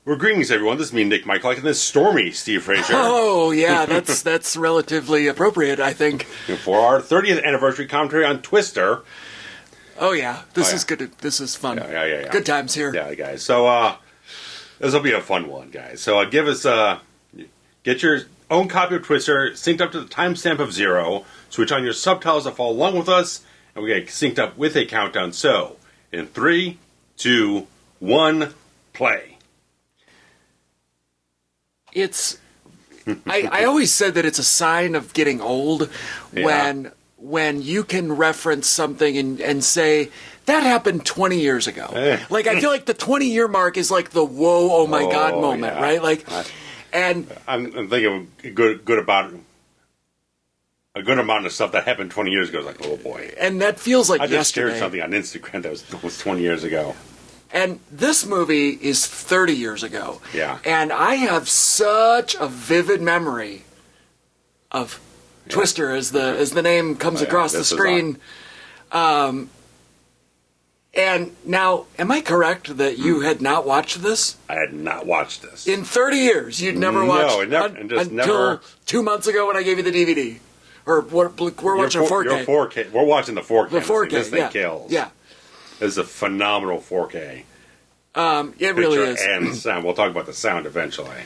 Well, greetings, everyone. This is me, Nick Michael, and this is Stormy Steve Fraser. Oh, yeah, that's relatively appropriate, I think. For our 30th anniversary commentary on Twister. Oh, yeah. This is good. This is fun. Yeah. Good times here. Yeah, guys. So, this will be a fun one, guys. So, get your own copy of Twister synced up to the timestamp of 0. Switch on your subtitles to follow along with us, and we get synced up with a countdown. So, in 3, 2, 1, play. I always said that it's a sign of getting old when you can reference something and say, that happened 20 years ago. Like, I feel like the 20-year mark is like the whoa, oh my God moment, right? Like, and I'm thinking a good amount of stuff that happened 20 years ago. Is like, oh boy. And that feels like yesterday. I just shared something on Instagram that was 20 years ago. And this movie is 30 years ago. Yeah. And I have such a vivid memory of Twister as the name comes across the screen. And now, am I correct that you had not watched this? I had not watched this. In 30 years, you'd never watched until 2 months ago when I gave you the DVD. Or we're watching a 4K. 4K. We're watching the 4K. The 4K, this thing kills. Yeah. This is a phenomenal 4K. It really is. And sound. We'll talk about the sound eventually.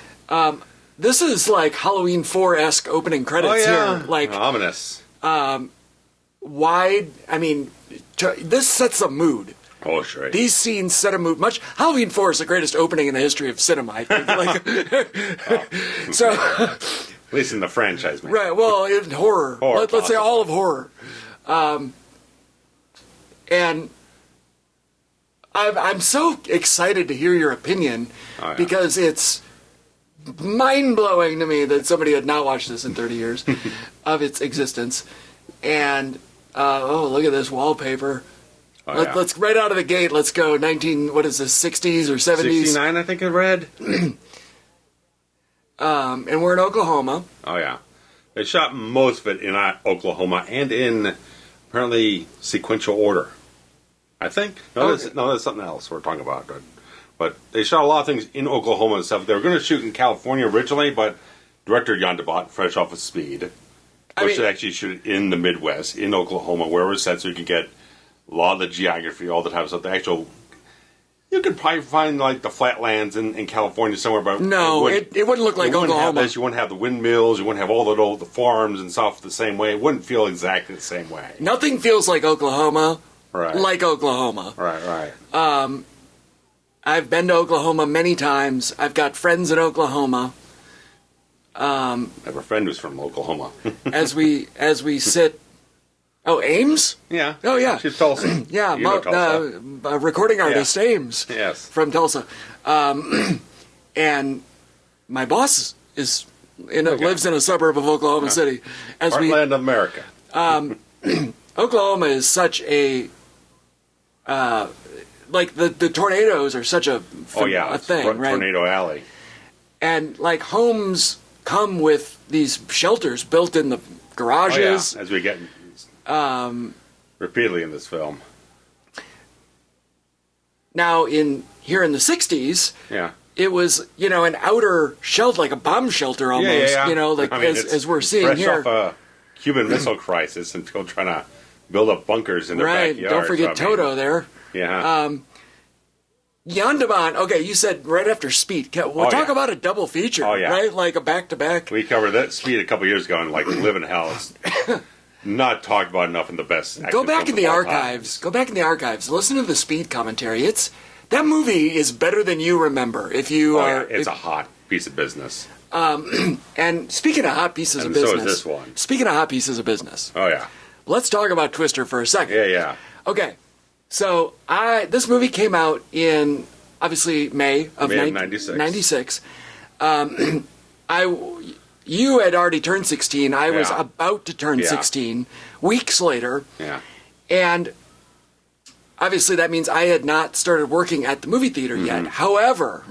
This is like Halloween 4-esque opening credits here. Like ominous. Wide. I mean, this sets a mood. Oh, sure. These scenes set a mood. Halloween 4 is the greatest opening in the history of cinema, I think. So, at least in the franchise, man. Right. Well, in horror. Let's say all of horror. And I'm so excited to hear your opinion because it's mind-blowing to me that somebody had not watched this in 30 years of its existence. And, look at this wallpaper. Let's right out of the gate, let's go 60s or 70s? 69, I think I read. And we're in Oklahoma. Oh, yeah. They shot most of it in Oklahoma and in, apparently, sequential order. I think. That's something else we're talking about. But they shot a lot of things in Oklahoma and stuff. They were going to shoot in California originally, but director Jan de Bont, fresh off of Speed, which they actually shoot in the Midwest, in Oklahoma, where it was set so you could get a lot of the geography, all the type of stuff. You could probably find like the flatlands in California somewhere, but no, it wouldn't look like Oklahoma. You wouldn't have the windmills, you wouldn't have all the farms and stuff the same way. It wouldn't feel exactly the same way. Nothing feels like Oklahoma. Right. Like Oklahoma. Right. I've been to Oklahoma many times. I've got friends in Oklahoma. I have a friend who's from Oklahoma. as we sit. Oh, Ames? Yeah. Oh, yeah. She's Tulsa. Yeah, Tulsa. Recording artist Ames. Yes. From Tulsa. And my boss lives in a suburb of Oklahoma City. Heartland of America. Oklahoma is such a the tornadoes are such a thing, right? Tornado Alley. And like homes come with these shelters built in the garages. As we get repeatedly in this film. Now here in the 60s, it was, an outer shelter, like a bomb shelter almost, as we're seeing fresh here. Off a Cuban Missile Crisis and still trying to build up bunkers in their backyard. Right, don't forget Toto there. Yeah. Jan de Bont, okay, you said right after Speed. We'll talk about a double feature, right? Like a back-to-back. We covered that Speed a couple years ago and Live in Hell. It's not talked about enough in the best action Go back in the archives. Time. Go back in the archives. Listen to the Speed commentary. That movie is better than you remember. It's a hot piece of business. And speaking of hot pieces of business. So is this one. Speaking of hot pieces of business. Oh, yeah. Let's talk about Twister for a second. Yeah. Okay. So this movie came out in, obviously, May of 96. You had already turned 16. I was about to turn 16 weeks later. Yeah. And obviously that means I had not started working at the movie theater yet. However,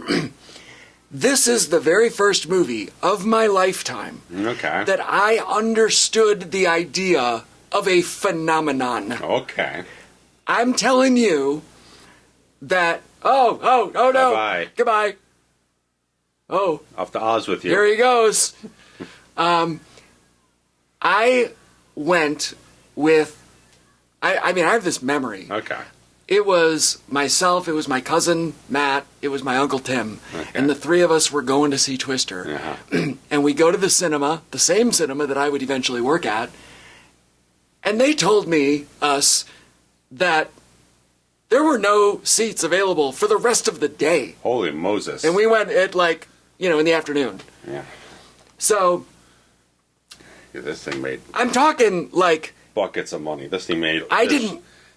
this is the very first movie of my lifetime that I understood the idea of a phenomenon. Okay. I'm telling you that... Oh, no. Bye-bye. Goodbye. Oh. Off to Oz with you. Here he goes. I went with... I mean, I have this memory. Okay. It was myself, it was my cousin, Matt, it was my Uncle Tim. Okay. And the three of us were going to see Twister. Uh-huh. And we go to the cinema, the same cinema that I would eventually work at. And they told us, that there were no seats available for the rest of the day. Holy Moses. And we went at in the afternoon. Yeah. So... Yeah, this thing made... I'm talking buckets of money. This thing made...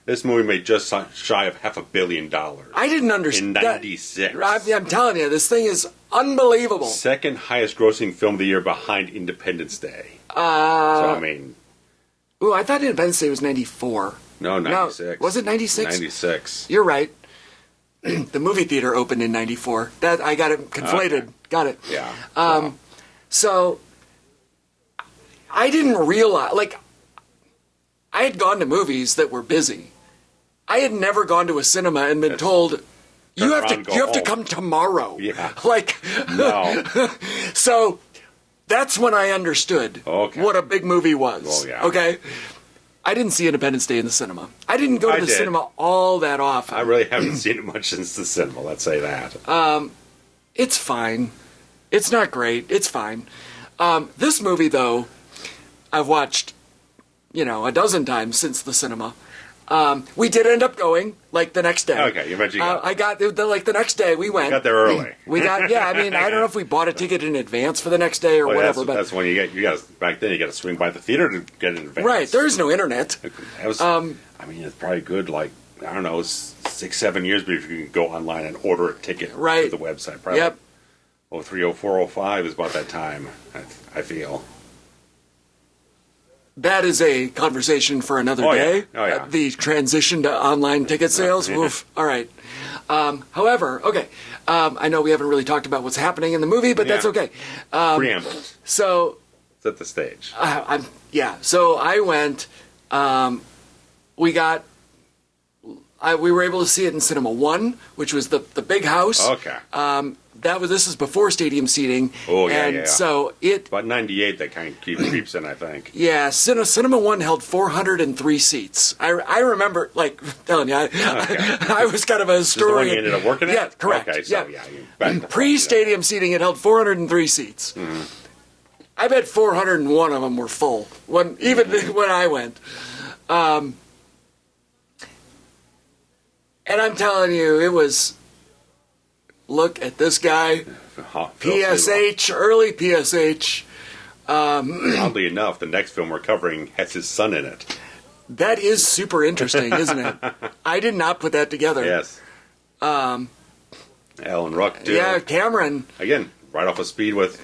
This movie made just shy of $500 million. I didn't understand. In 96. I'm telling you, this thing is unbelievable. Second highest grossing film of the year behind Independence Day. So, I mean... Ooh, I thought Independence Day was 94. No, 96. No, was it 96? 96. You're right. The movie theater opened in 94. That I got it conflated. Okay. Got it. Yeah. So, I didn't realize... I had gone to movies that were busy. I had never gone to a cinema and been told, you have to come tomorrow. Yeah. No. So that's when I understood what a big movie was. Oh, yeah. Okay? I didn't see Independence Day in the cinema. I didn't go to the cinema all that often. I really haven't seen it much since the cinema, let's say that. It's fine. It's not great. It's fine. This movie, though, I've watched, a dozen times since the cinema. We did end up going, the next day. Okay, you mentioned I got, the next day we went. You got there early. I don't know if we bought a ticket in advance for the next day or whatever. That's when back then you got to swing by the theater to get in advance. Right, there is no internet. That was, it's probably good, 6-7 years before you can go online and order a ticket through the website. Probably. Yep. 03, 04, 05 is about that time, I feel. That is a conversation for another day. Oh, yeah. The transition to online ticket sales. Oof. All right. However, okay. I know we haven't really talked about what's happening in the movie, but that's okay. Preambles. So... Set the stage. So I went... we were able to see it in Cinema 1, which was the big house. Okay. This is before stadium seating. Oh, yeah, and yeah. So it... About 98, that kind of creeps in, I think. Yeah, Cinema 1 held 403 seats. I remember, telling you, I was kind of a historian. Is this the one you ended up working at? Yeah, correct. Okay, so Pre-stadium seating, it held 403 seats. Mm-hmm. I bet 401 of them were full, when I went. And I'm telling you, it was... Look at this guy. PSH, early PSH. Oddly enough, the next film we're covering has his son in it. That is super interesting, isn't it? I did not put that together. Yes. Helen Ruck, too. Yeah, Cameron. Again, right off of speed with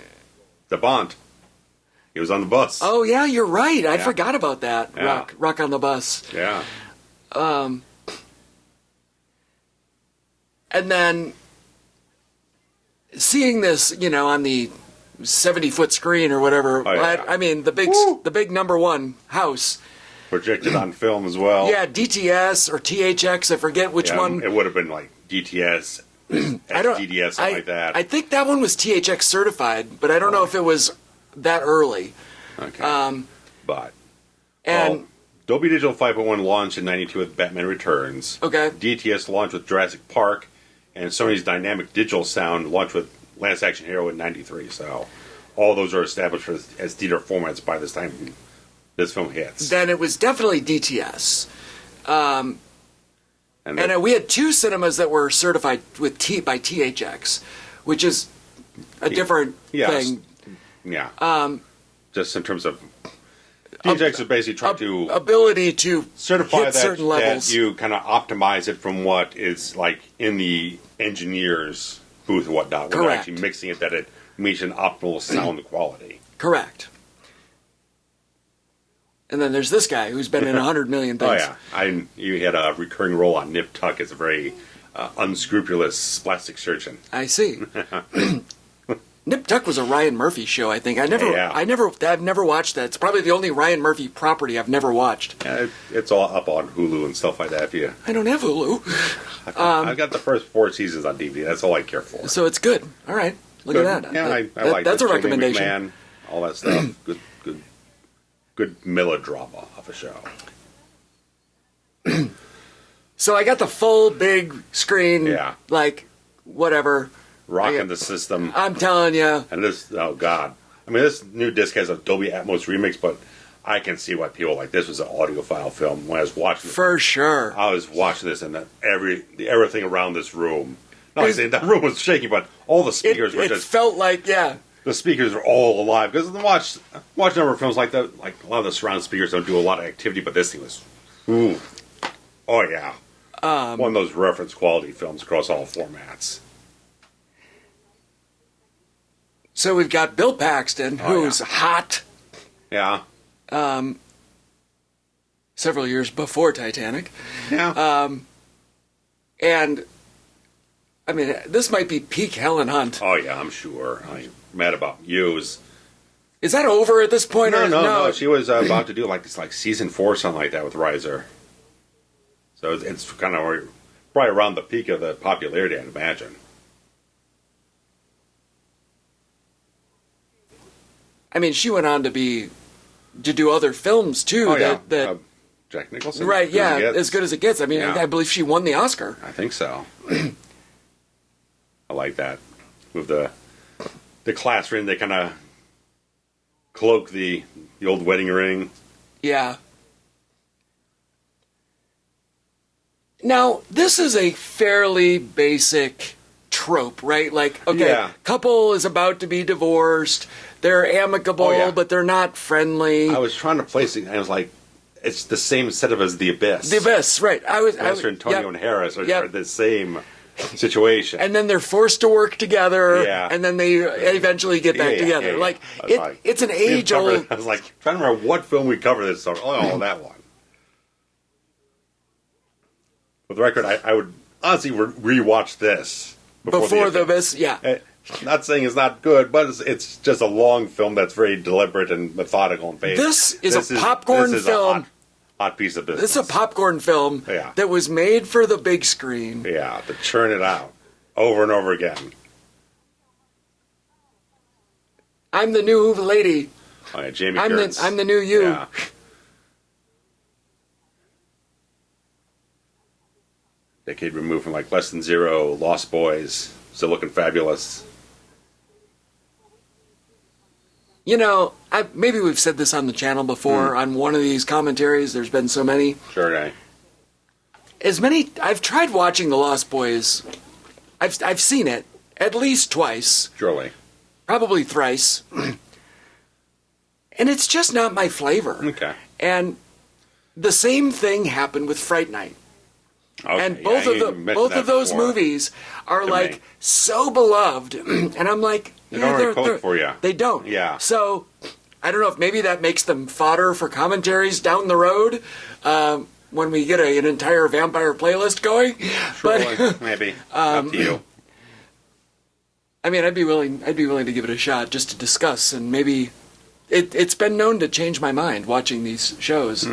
the Bont. He was on the bus. Oh, yeah, you're right. I forgot about that. Yeah. Ruck on the bus. Yeah. And then... seeing this, on the 70-foot screen or whatever, the big number one house. Projected on film as well. Yeah, DTS or THX, I forget which one. It would have been DTS, SDDS, something like that. I think that one was THX certified, but I don't know if it was that early. Okay. Dolby Digital 5.1 launched in 92 with Batman Returns. Okay. DTS launched with Jurassic Park. And Sony's Dynamic Digital Sound launched with Last Action Hero in 93. So all those are established as theater formats by this time this film hits. Then it was definitely DTS. And we had two cinemas that were certified with by THX, which is a different thing. Yeah. Just in terms of... THX is basically trying to... ability to certify hit certain levels. That you kind of optimize it from what is in the engineer's booth and whatnot. Correct. We're actually mixing it that it meets an optimal sound quality. Correct. And then there's this guy who's been in 100 million things. Oh, yeah. You had a recurring role on Nip Tuck as a very unscrupulous plastic surgeon. I see. Nip Tuck was a Ryan Murphy show, I think. I've never watched that. It's probably the only Ryan Murphy property I've never watched. Yeah, it's all up on Hulu and stuff like that. I don't have Hulu. I've got the first 4 seasons on DVD. That's all I care for. So it's good. All right. Look at that. Yeah, I like that's a Jimmy recommendation. McMahon, all that stuff. Good melodrama of a show. So I got the full big screen. Yeah. Like, whatever. Rocking the system. I'm telling you. And this, oh God. I mean, this new disc has a Dolby Atmos remix, but I can see why people like this was an audiophile film. When I was watching it, For sure. I was watching this, and everything around this room. Not like saying the room was shaking, but all the speakers were just. It felt like, yeah. The speakers are all alive. Because watch a number of films like that, like a lot of the surround speakers don't do a lot of activity, but this thing was. Ooh. Oh, yeah. One of those reference quality films across all formats. So we've got Bill Paxton, who's hot. Yeah. Several years before Titanic. Yeah. And, I mean, this might be peak Helen Hunt. Oh, yeah, I'm sure. I'm mad about Hughes. Is that over at this point? No. She was about to do like season 4 or something like that with Riser. So it's kind of probably around the peak of the popularity, I'd imagine. I mean, she went on to do other films too. Oh, yeah. That Jack Nicholson. right, yeah, as good as it gets. I mean, Yeah. I believe she won the Oscar. I think so. I like that. With the class ring, they kind of cloak the old wedding ring. Yeah. Now, this is a fairly basic trope, right? Like, okay, Yeah. couple is about to be divorced. They're amicable, Oh, yeah. but they're not friendly. I was trying to place it, and I was like, it's the same setup as The Abyss. The Abyss, right. Master Antonio yep. and Harris are Yep. the same situation. And then they're forced to work together, Yeah. and then they eventually get back together. Yeah. Like, I was like, it's an age-old... I was like, trying to remember what film we covered this. Oh, that one. For the record, I would honestly rewatch this Before The Abyss, yeah. Not saying it's not good, but it's just a long film that's very deliberate and methodical and phased. This is a popcorn film. A hot piece of business. This is a popcorn film that was made for the big screen. Yeah, to churn it out over and over again. I'm the new lady. Oh, yeah, Jamie I'm Gertz. the new you. Yeah. Decade removed from like Less Than Zero, Lost Boys, still looking fabulous. You know, maybe we've said this on the channel before, on one of these commentaries. There's been so many. Sure, eh? I've tried watching The Lost Boys. I've seen it at least twice. Surely. Probably thrice. And it's just not my flavor. Okay. And the same thing happened with Fright Night. Okay, And both of those before. movies are To like me. so beloved, and I'm like, They don't really cook for you. They don't. Yeah. So I don't know if maybe that makes them fodder for commentaries down the road when we get an entire vampire playlist going. Surely, But maybe. Up to you. I mean, I'd be willing to give it a shot just to discuss, and maybe it's been known to change my mind watching these shows.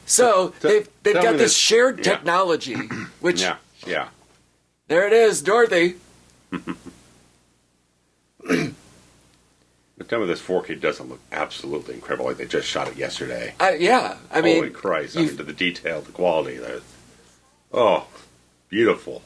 So they've got this shared technology, which yeah. There it is, Dorothy. But tell me this 4K doesn't look absolutely incredible, like they just shot it yesterday. Yeah, I mean, holy Christ! I mean, the detail, the quality, beautiful.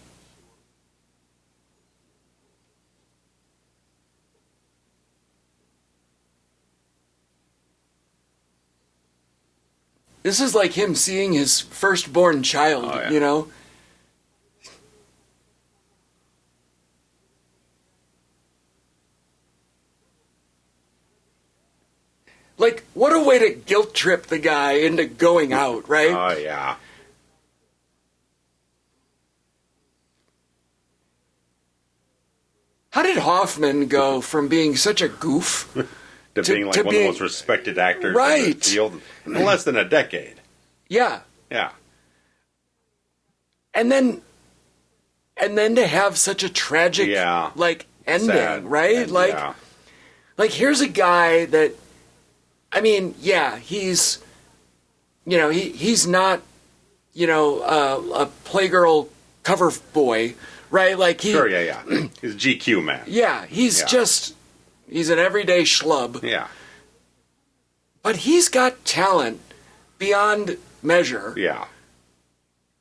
This is like him seeing his firstborn child, you know? Like, what a way to guilt trip the guy into going out, right? Oh, yeah. How did Hoffman go from being such a goof to being like one of the most respected actors in the field in less than a decade? Yeah. Yeah. And then to have such a tragic ending, sad right? end, like here's a guy that, I mean, yeah, he's not a Playgirl cover boy, right? Like Sure, yeah. He's a GQ man. Yeah, he's an everyday schlub. Yeah. But he's got talent beyond measure. Yeah.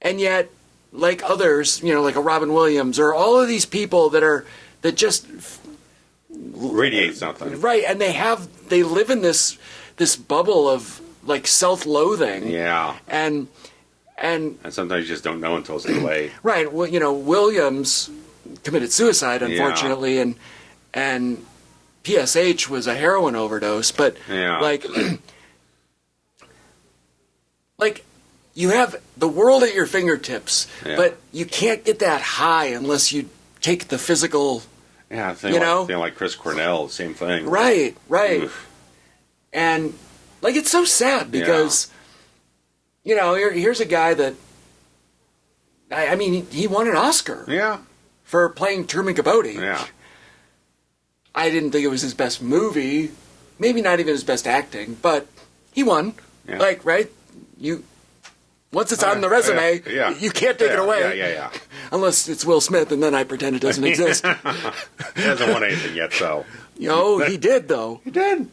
And yet, like others, like a Robin Williams or all of these people that just radiate something. Right, and they live in this bubble of like self-loathing. Yeah. And sometimes you just don't know until it's too late. Right. Well, Williams committed suicide, unfortunately, and PSH was a heroin overdose. But like you have the world at your fingertips, but you can't get that high unless you take the physical. Yeah, thing like Chris Cornell, same thing. Right. Oof. And like it's so sad because. Here's a guy that, I mean, he won an Oscar. Yeah. For playing Truman Capote. Yeah. I didn't think it was his best movie. Maybe not even his best acting, but he won. Yeah. Like, right? Once it's on the resume, you can't take it away. Yeah. Unless it's Will Smith, and then I pretend it doesn't exist. He hasn't won anything yet, so. He did, though. He did.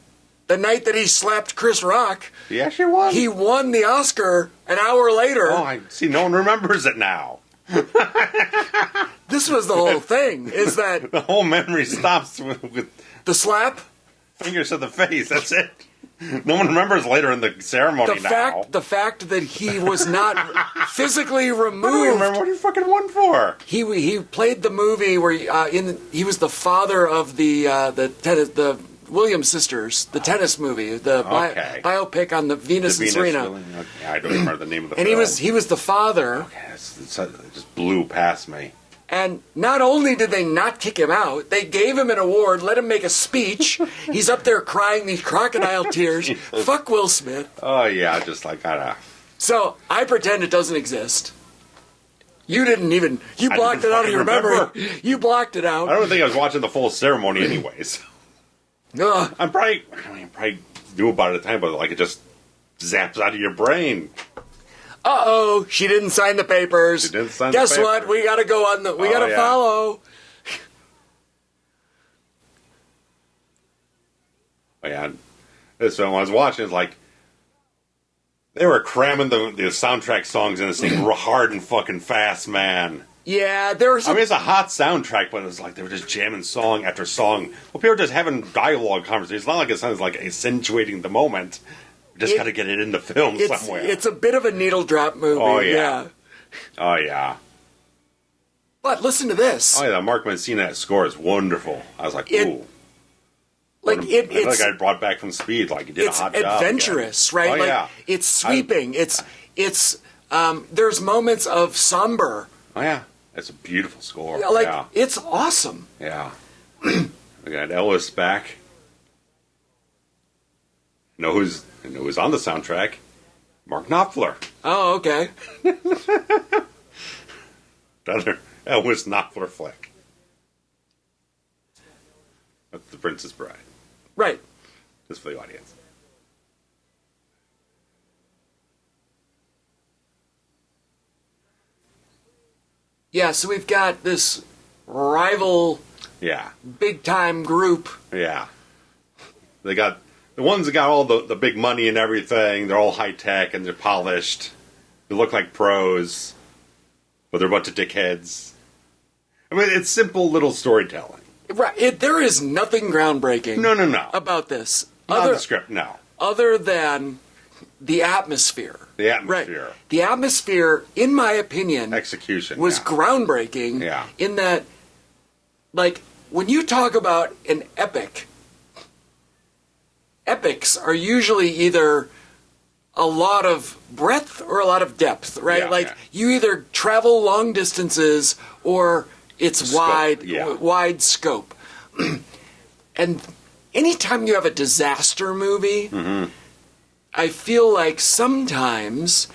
The night that he slapped Chris Rock, he actually won. He won the Oscar an hour later. Oh, I see. No one remembers it now. This was the whole thing. Is that the whole memory stops with the slap, fingers to the face. That's it. No one remembers later in the ceremony The fact that he was not physically removed. I don't remember what he fucking won for. He played the movie where he was the father of the Williams sisters, the tennis movie, the biopic on the Venus and Serena. I don't remember the name of the film. And he was the father. Okay, it just blew past me. And not only did they not kick him out, they gave him an award, let him make a speech. He's up there crying these crocodile tears. Fuck Will Smith. Oh, yeah, just like, So, I pretend it doesn't exist. You didn't even... You blocked it out of your memory. You blocked it out. I don't think I was watching the full ceremony anyways. I probably knew about it at the time, but like it just zaps out of your brain. Uh-oh, she didn't sign the papers. Guess what? We gotta go on we gotta follow. Oh, yeah. This film I was watching is like they were cramming the soundtrack songs in this thing hard and fucking fast, man. Yeah, there was. I mean, it's a hot soundtrack, but it's like they were just jamming song after song. Well, people are just having dialogue conversations. It's not like it sounds like accentuating the moment. You just got to get it in the film somewhere. It's a bit of a needle drop movie. Oh yeah. Oh yeah. But listen to this. Oh yeah, the Mark Mancina score is wonderful. I was like, ooh. It's like I brought back from Speed. Like he did a hot job. It's adventurous, right? Oh, yeah. It's sweeping. There's moments of somber. Oh yeah. It's a beautiful score. Yeah, it's awesome. Yeah. We got Elwes back. Know who's on the soundtrack? Mark Knopfler. Oh, okay. Another Elwes Knopfler flick. That's The Princess Bride. Right. Just for the audience. Yeah, so we've got this rival, big time group. Yeah, they got the ones that got all the big money and everything. They're all high tech and they're polished. They look like pros, but they're a bunch of dickheads. I mean, it's simple little storytelling. Right. There is nothing groundbreaking. No. About this. Not the script. No. Other than the atmosphere. The atmosphere. Right. The atmosphere, in my opinion, execution was groundbreaking. Yeah. In that, like, when you talk about an epic, epics are usually either a lot of breadth or a lot of depth, right? Yeah, you either travel long distances or it's wide scope. And anytime you have a disaster movie, I feel like sometimes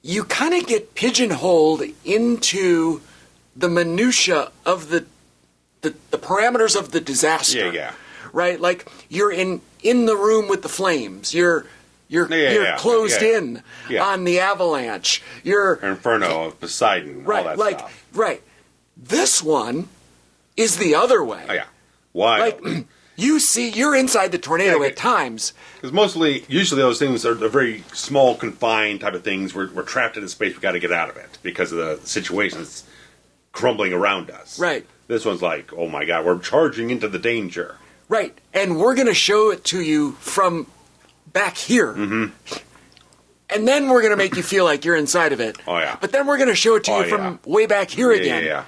you kind of get pigeonholed into the minutia of the parameters of the disaster. Yeah. Right? Like you're in the room with the flames. You're You're closed in on the avalanche. You're Inferno of Poseidon. Right, all that stuff. Right. This one is the other way. Oh yeah. Why? Like you're inside the tornado at times. Because usually those things are very small, confined type of things. We're trapped in a space. We got to get out of it because of the situation that's crumbling around us. Right. This one's like, oh my God, we're charging into the danger. Right, and we're going to show it to you from back here. Mm-hmm. And then we're going to make you feel like you're inside of it. Oh, yeah. But then we're going to show it to you from way back here again. Yeah.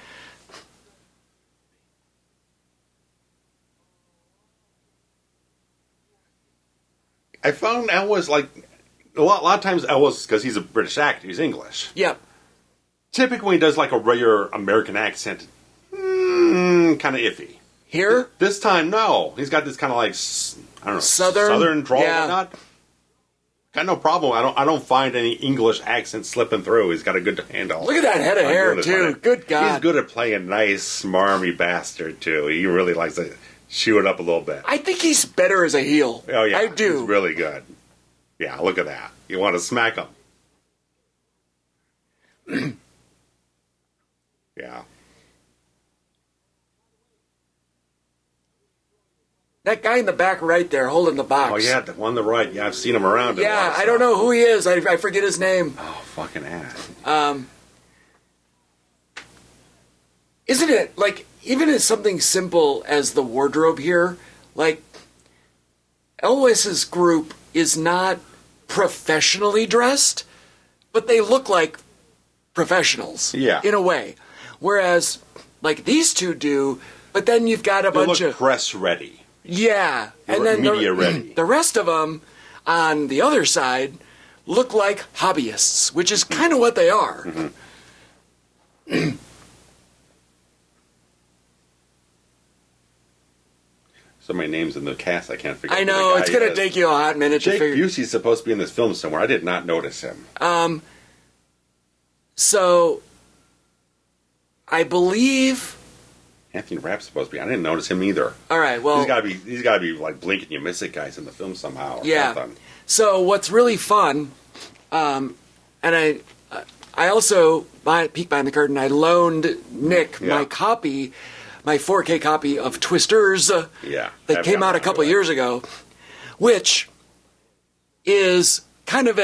I found Elwes, like, a lot of times Elwes, because he's a British actor, he's English. Yep. Typically when he does, like, a regular American accent, kind of iffy. Here? This time, no. He's got this kind of like, I don't know, Southern drawl and whatnot. Got no problem. I don't find any English accent slipping through. He's got a good handle. Look at that head of hair, too. Good God. He's good at playing a nice, smarmy bastard, too. He really likes to chew it up a little bit. I think he's better as a heel. Oh, yeah. I do. He's really good. Yeah, look at that. You want to smack him. Yeah. That guy in the back right there holding the box. Oh, yeah, the one on the right. Yeah, I've seen him around. Yeah, I don't know who he is. I forget his name. Oh, fucking ass. Isn't it, like, even as something simple as the wardrobe here, like, Elwes's group is not professionally dressed, but they look like professionals. Yeah. In a way. Whereas, like, these two do, but then you've got a bunch of press ready. Yeah, and then media ready. The rest of them on the other side look like hobbyists, which is kind of what they are. Mm-hmm. So many names in the cast I can't figure out. I know, it's going to take you a hot minute to figure. Jake Busey's supposed to be in this film somewhere. I did not notice him. So, I believe Anthony Rapp's supposed to be. I didn't notice him either. All right, well, he's got to be like blink and you miss it guys in the film somehow. Yeah. Something. So what's really fun, and I also peek behind the curtain. I loaned Nick my 4K copy of Twisters. That came out a couple years ago, which is kind of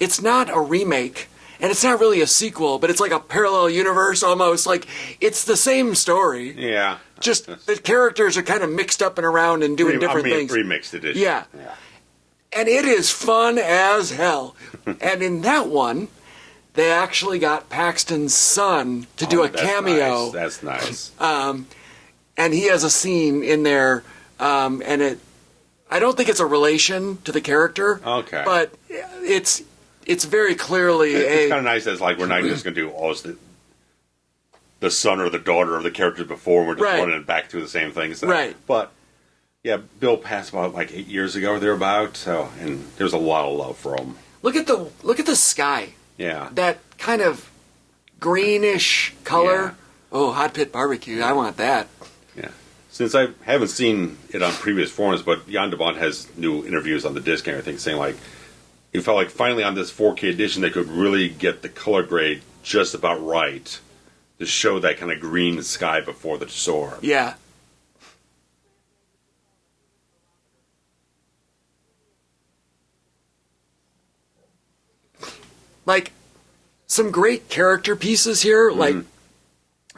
it's not a remake. And it's not really a sequel, but it's like a parallel universe almost. Like, it's the same story. Yeah. Just the characters are kind of mixed up and around and doing different things. Remixed edition. Yeah. And it is fun as hell. And in that one, they actually got Paxton's son to do a cameo. That's nice. And he has a scene in there, and I don't think it's a relation to the character. Okay. But it's very clearly it's kind of nice that it's like we're not just going to do the son or the daughter of the characters before. We're just running it back to the same thing. So. Right. But, yeah, Bill passed about like 8 years ago or thereabout, and there's a lot of love for him. Look at the sky. Yeah. That kind of greenish color. Yeah. Oh, hot pit barbecue. I want that. Yeah. Since I haven't seen it on previous forums, but Jan de Bont has new interviews on the disc and everything saying like, he felt like finally on this 4K edition they could really get the color grade just about right to show that kind of green sky before the storm. Yeah. Like, some great character pieces here, like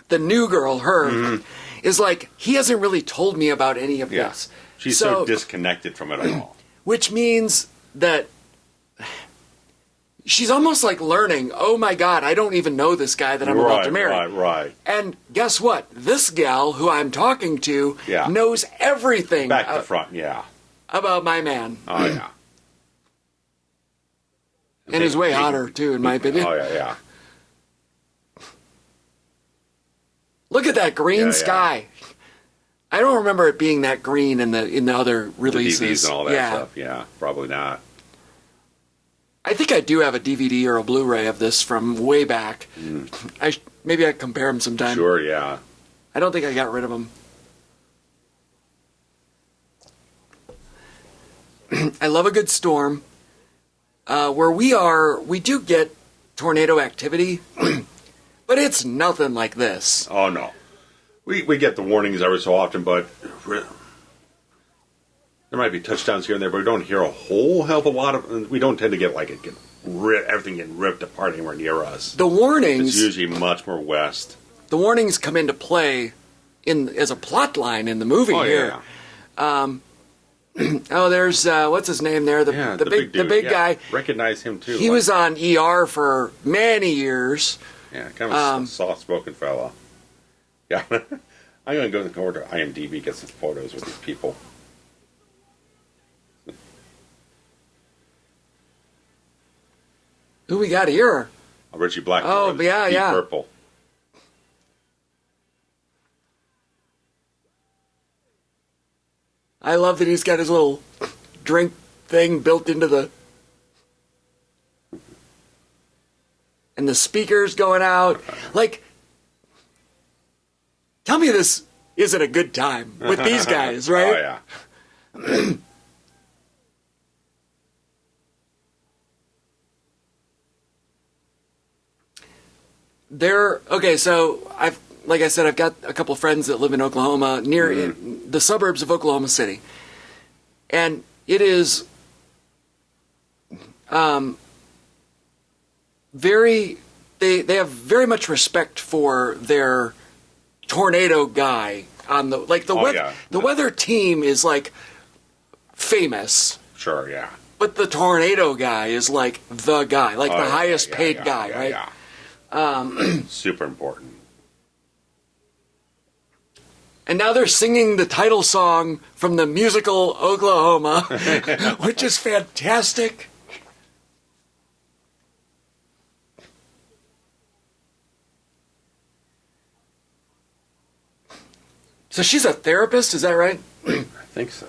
the new girl, her, is like, he hasn't really told me about any of this. She's so disconnected from it all. Which means that she's almost like learning, oh my God, I don't even know this guy that I'm about to marry. Right. And guess what? This gal who I'm talking to knows everything. Back to front, about my man. Oh, yeah. And is way hotter, too, in my opinion. Oh, yeah. Look at that green sky. I don't remember it being that green in the other releases. The DVDs and all that stuff. Yeah, probably not. I think I do have a DVD or a Blu-ray of this from way back. Maybe I compare them sometime. Sure, yeah. I don't think I got rid of them. I love a good storm. Where we do get tornado activity, but it's nothing like this. Oh, no. We get the warnings every so often, but there might be touchdowns here and there, but we don't hear a whole hell of a lot of... We don't tend to get, everything getting ripped apart anywhere near us. The warnings... It's usually much more west. The warnings come into play as a plot line in the movie here. Yeah. There's what's his name there? The big guy. Recognize him too. He was on ER for many years. Yeah, kind of a soft-spoken fella. Yeah, I'm going to go over to IMDb, get some photos with these people. Who we got here? Richie Blackmore. Oh, yeah, Deep yeah. Purple. I love that he's got his little drink thing built into the... And the speakers going out. Tell me this isn't a good time with these guys, right? Oh, yeah. So like I said, I've got a couple friends that live in Oklahoma, near the suburbs of Oklahoma City. And it is they have very much respect for their tornado guy on the the weather team is famous. Sure, yeah. But the tornado guy is the guy, the highest paid guy, right? Yeah. Super important. And now they're singing the title song from the musical Oklahoma, which is fantastic. So she's a therapist, is that right? I think so.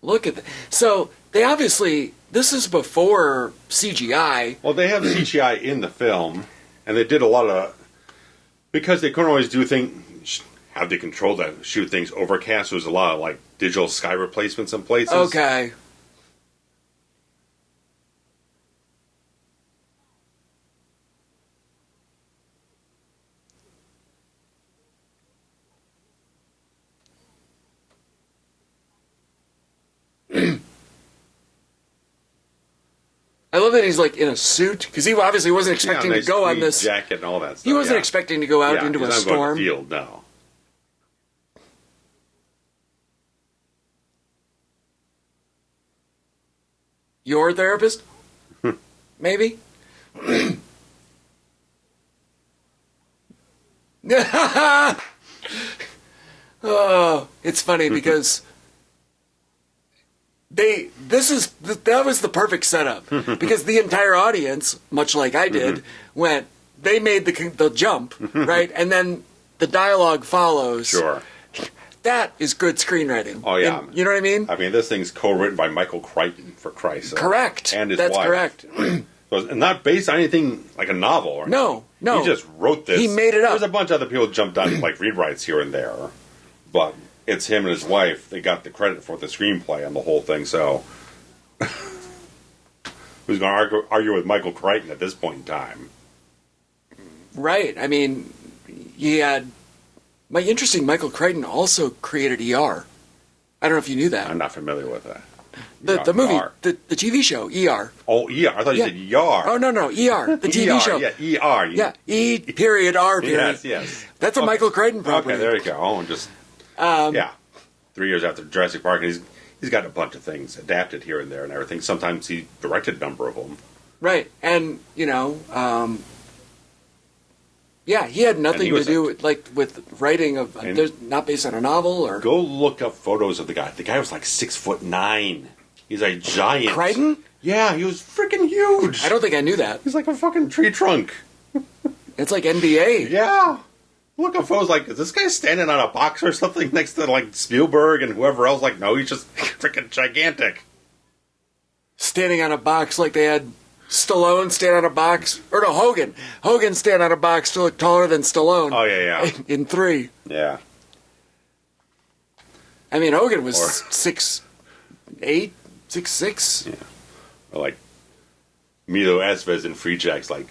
Look at that. So they obviously... This is before CGI. Well, they have CGI in the film, and they did a lot of... Because they couldn't always do things... Have the control to shoot things overcast, there was a lot of, digital sky replacements in places. Okay. I love that he's in a suit because he obviously wasn't expecting to go on this jacket and all that stuff. He wasn't expecting to go out into a storm. Going to the field, no. Your therapist? Maybe. Oh, it's funny because. That was the perfect setup because the entire audience, much like I did, they made the jump, right? And then the dialogue follows. Sure. That is good screenwriting. Oh, yeah. And, you know what I mean? I mean, this thing's co-written by Michael Crichton, for Christ's sake. Correct. And his That's wife. correct. So it's not based on anything like a novel or anything. No. He just wrote this. He made it up. There's a bunch of other people jumped on rewrites here and there. But it's him and his wife. They got the credit for the screenplay and the whole thing, so... Who's going to argue with Michael Crichton at this point in time? Right. I mean, he had... Interesting, Michael Crichton also created ER. I don't know if you knew that. I'm not familiar with that. The movie, the TV show, ER. Oh, ER. I thought you said ER. Oh, no, ER, the TV show. Yeah, ER. Yeah, E period, R period. Yes. That's a Michael Crichton property. Okay, there you go. Oh, just... 3 years after Jurassic Park, and he's got a bunch of things adapted here and there and everything. Sometimes he directed a number of them. Right, and, he had nothing to do with writing of... not based on a novel, or... Go look up photos of the guy. The guy was 6'9". He's a giant. Crichton? Yeah, he was freaking huge. I don't think I knew that. He's like a fucking tree trunk. It's like NBA. Yeah. Look up photos is this guy standing on a box or something next to Spielberg and whoever else? No, he's just freaking gigantic. Standing on a box like they had Stallone stand on a box, or no, Hogan stand on a box to look taller than Stallone. Oh yeah. In 3. Yeah. I mean, Hogan was 6'8", 6'6". Yeah. Or like Milo Estevez in Free Jacks, like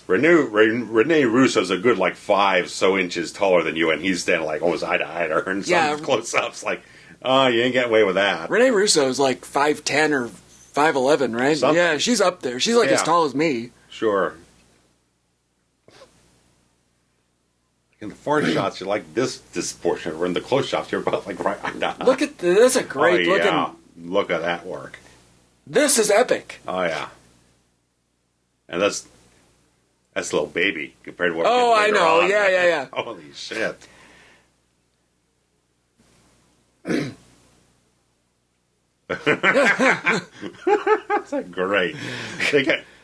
Rene Russo's a good like 5 inches taller than you, and he's standing like almost eye to eye to her, and some close-ups like, oh, you ain't getting away with that. Rene Russo's like 5'10" or 5'11", right? Something. Yeah, she's up there. She's like as tall as me. Sure. In the far shots, you're like this portion. Or in the close shots, you're about like right. Look at this! A great looking. Look at that work. This is epic. Oh yeah. And that's a little baby compared to what. Oh, I know. On. Yeah. Holy shit. That's great.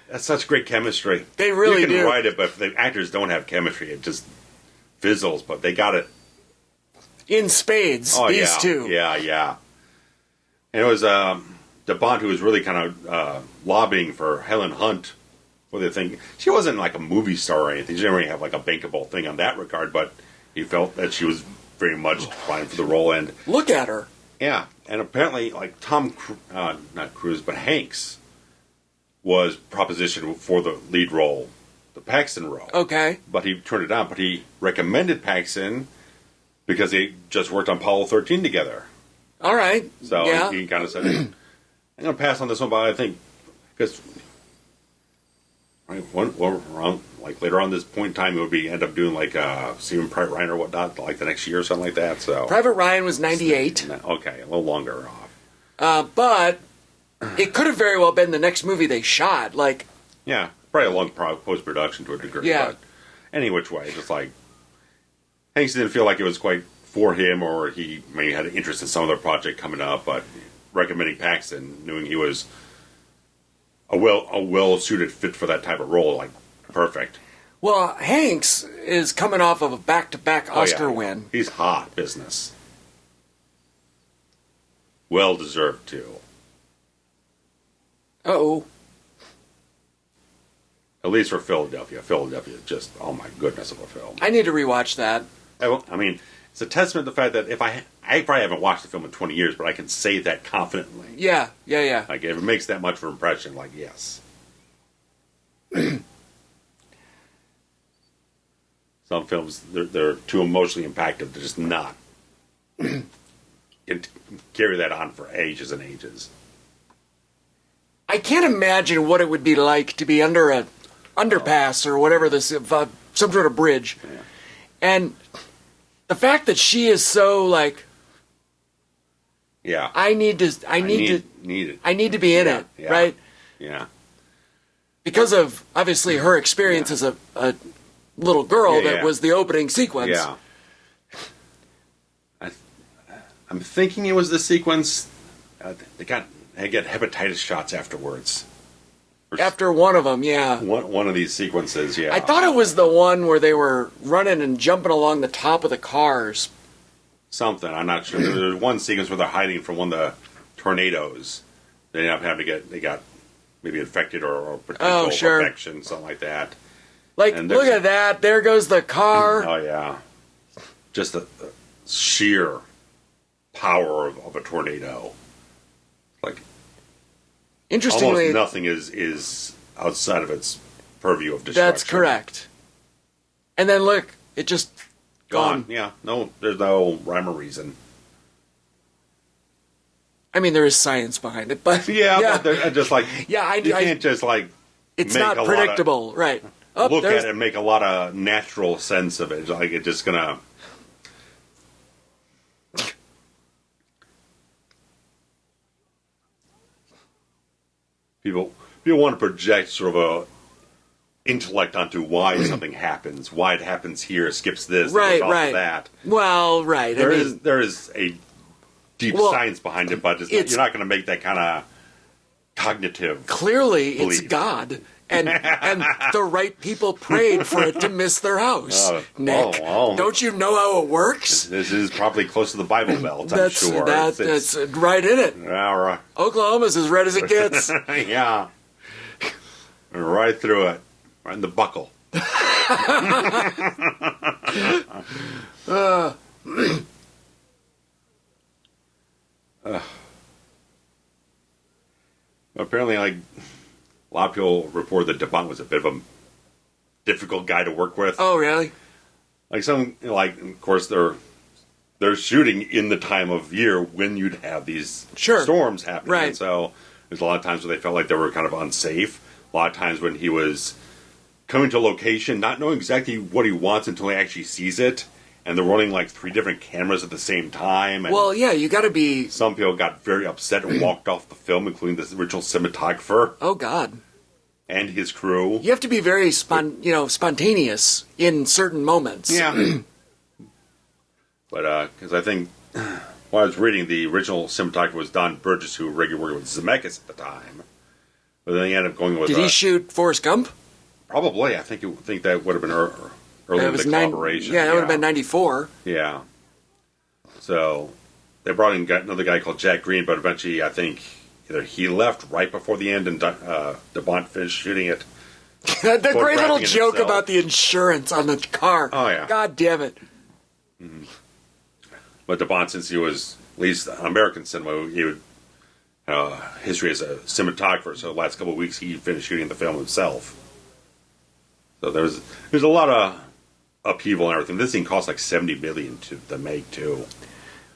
That's such great chemistry. They really do. You can write it, but if the actors don't have chemistry, it just fizzles. But they got it in spades. Oh, these two. Yeah. And it was Bont who was really kind of lobbying for Helen Hunt for the thing. She wasn't like a movie star or anything. She didn't really have like a bankable thing on that regard, but he felt that she was very much fine for the role. And look at her. Yeah, and apparently, like not Cruise, but Hanks was propositioned for the lead role, the Paxton role. Okay. But he turned it down. But he recommended Paxton because they just worked on Apollo 13 together. All right. So he kind of said, I'm going to pass on this one, but I think, because around, like later on this point in time, it would be end up doing like Saving Private Ryan or whatnot, like the next year or something like that. So Private Ryan was 98. Okay, a little longer off. But it could have very well been the next movie they shot. Like, yeah, probably a long post production to a degree. Yeah. But any which way, just like Hanks didn't feel like it was quite for him, or he maybe had an interest in some other project coming up, but recommending Paxton, knowing he was a well-suited fit for that type of role, like, perfect. Well, Hanks is coming off of a back-to-back Oscar win. He's hot business. Well-deserved, too. Uh-oh. At least for Philadelphia. Philadelphia, just, oh my goodness of a film. I need to rewatch that. I mean, it's a testament to the fact that if I probably haven't watched the film in 20 years, but I can say that confidently. Yeah. Like, if it makes that much of an impression, like, yes. Some films, they're too emotionally impacted to just not carry that on for ages and ages. I can't imagine what it would be like to be under a underpass or whatever this, some sort of bridge. Yeah. And the fact that she is so like, yeah, I need to be in it, right? Yeah. Because of obviously her experience as a little girl that was the opening sequence. Yeah. I'm thinking it was the sequence. They get hepatitis shots afterwards. After one of them, yeah. One of these sequences, yeah. I thought it was the one where they were running and jumping along the top of the cars. Something, I'm not sure. There was one sequence where they're hiding from one of the tornadoes. They end up having they got maybe infected or potential infection, something like that. Like, look at that. There goes the car. Oh, yeah. Just the sheer power of a tornado. Like, interestingly, almost nothing is outside of its purview of destruction. That's correct. And then look, it just gone. Yeah, no, there's no rhyme or reason. I mean, there is science behind it, but but they're just like you can't just like it's not predictable, right? Look at it and make a lot of natural sense of it. Like it's just gonna. People want to project sort of a intellect onto why something happens, why it happens here, skips this, right, goes off of that. Well, right. There is a deep science behind it, but you're not going to make that kind of cognitive. Clearly, belief. It's God, and the right people prayed for it to miss their house. Nick, don't you know how it works? This is probably close to the Bible Belt. I'm sure that's right in it. All right. Oklahoma's as red as it gets. Yeah. Right through it. Right in the buckle. Apparently, like, a lot of people report that Bont was a bit of a difficult guy to work with. Oh, really? Like, of course, they're shooting in the time of year when you'd have these storms happening. Right. And so there's a lot of times where they felt like they were kind of unsafe. A lot of times when he was coming to a location, not knowing exactly what he wants until he actually sees it. And they're running like 3 different cameras at the same time. And well, yeah, you got to be... Some people got very upset and walked off the film, including the original cinematographer. Oh, God. And his crew. You have to be very spontaneous in certain moments. Yeah. But, because I think, while I was reading, the original cinematographer was Don Burgess, who regularly worked with Zemeckis at the time. But then he ended up going with... Did he shoot Forrest Gump? Probably. I think that would have been early in the collaboration. That would have been 94. Yeah. So, they brought in another guy called Jack Green, but eventually, I think, either he left right before the end and Bont finished shooting it. The great little joke about the insurance on the car. Oh, yeah. God damn it. Mm-hmm. But Bont, since he was, at least on American cinema, he would history as a cinematographer, so the last couple of weeks he finished shooting the film himself. So there's a lot of upheaval and everything. This thing cost like $70 million to make too.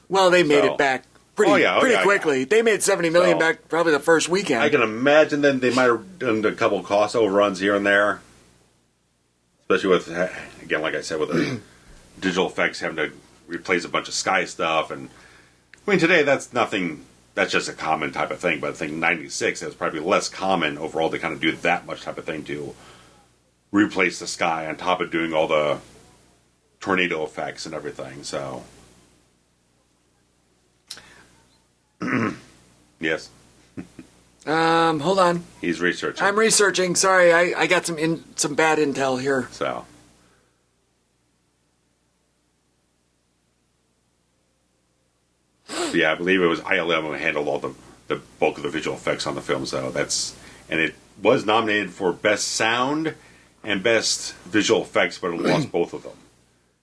Well, they made it back pretty quickly. Yeah. They made $70 million back probably the first weekend. I can imagine then they might have done a couple of cost overruns here and there, especially with, again, like I said, with the digital effects having to replace a bunch of Sky stuff. And I mean, today that's nothing. That's just a common type of thing. But I think in '96 it was probably less common overall to kind of do that much type of thing to replace the Sky on top of doing all the tornado effects and everything. So, yes. Hold on. He's researching. I'm researching. Sorry, I got some bad intel here. So. Yeah, I believe it was ILM who handled all the bulk of the visual effects on the film. So and it was nominated for Best Sound and Best Visual Effects, but it lost both of them.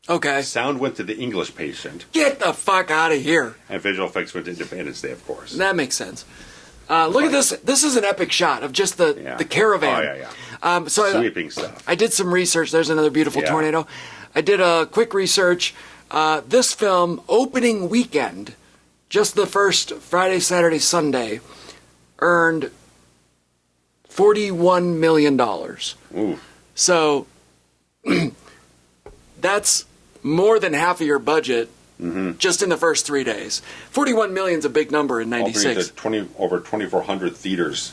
Okay. Sound went to The English Patient. Get the fuck out of here. And visual effects went to Independence Day, of course. That makes sense. Look at this. This is an epic shot of just the caravan. Oh, yeah. Sweeping stuff. I did some research. There's another beautiful tornado. I did a quick research. This film, opening weekend, just the first Friday, Saturday, Sunday, earned $41 million. Ooh. So that's more than half of your budget just in the first 3 days. 41 million is a big number in '96. Over 2,400 theaters.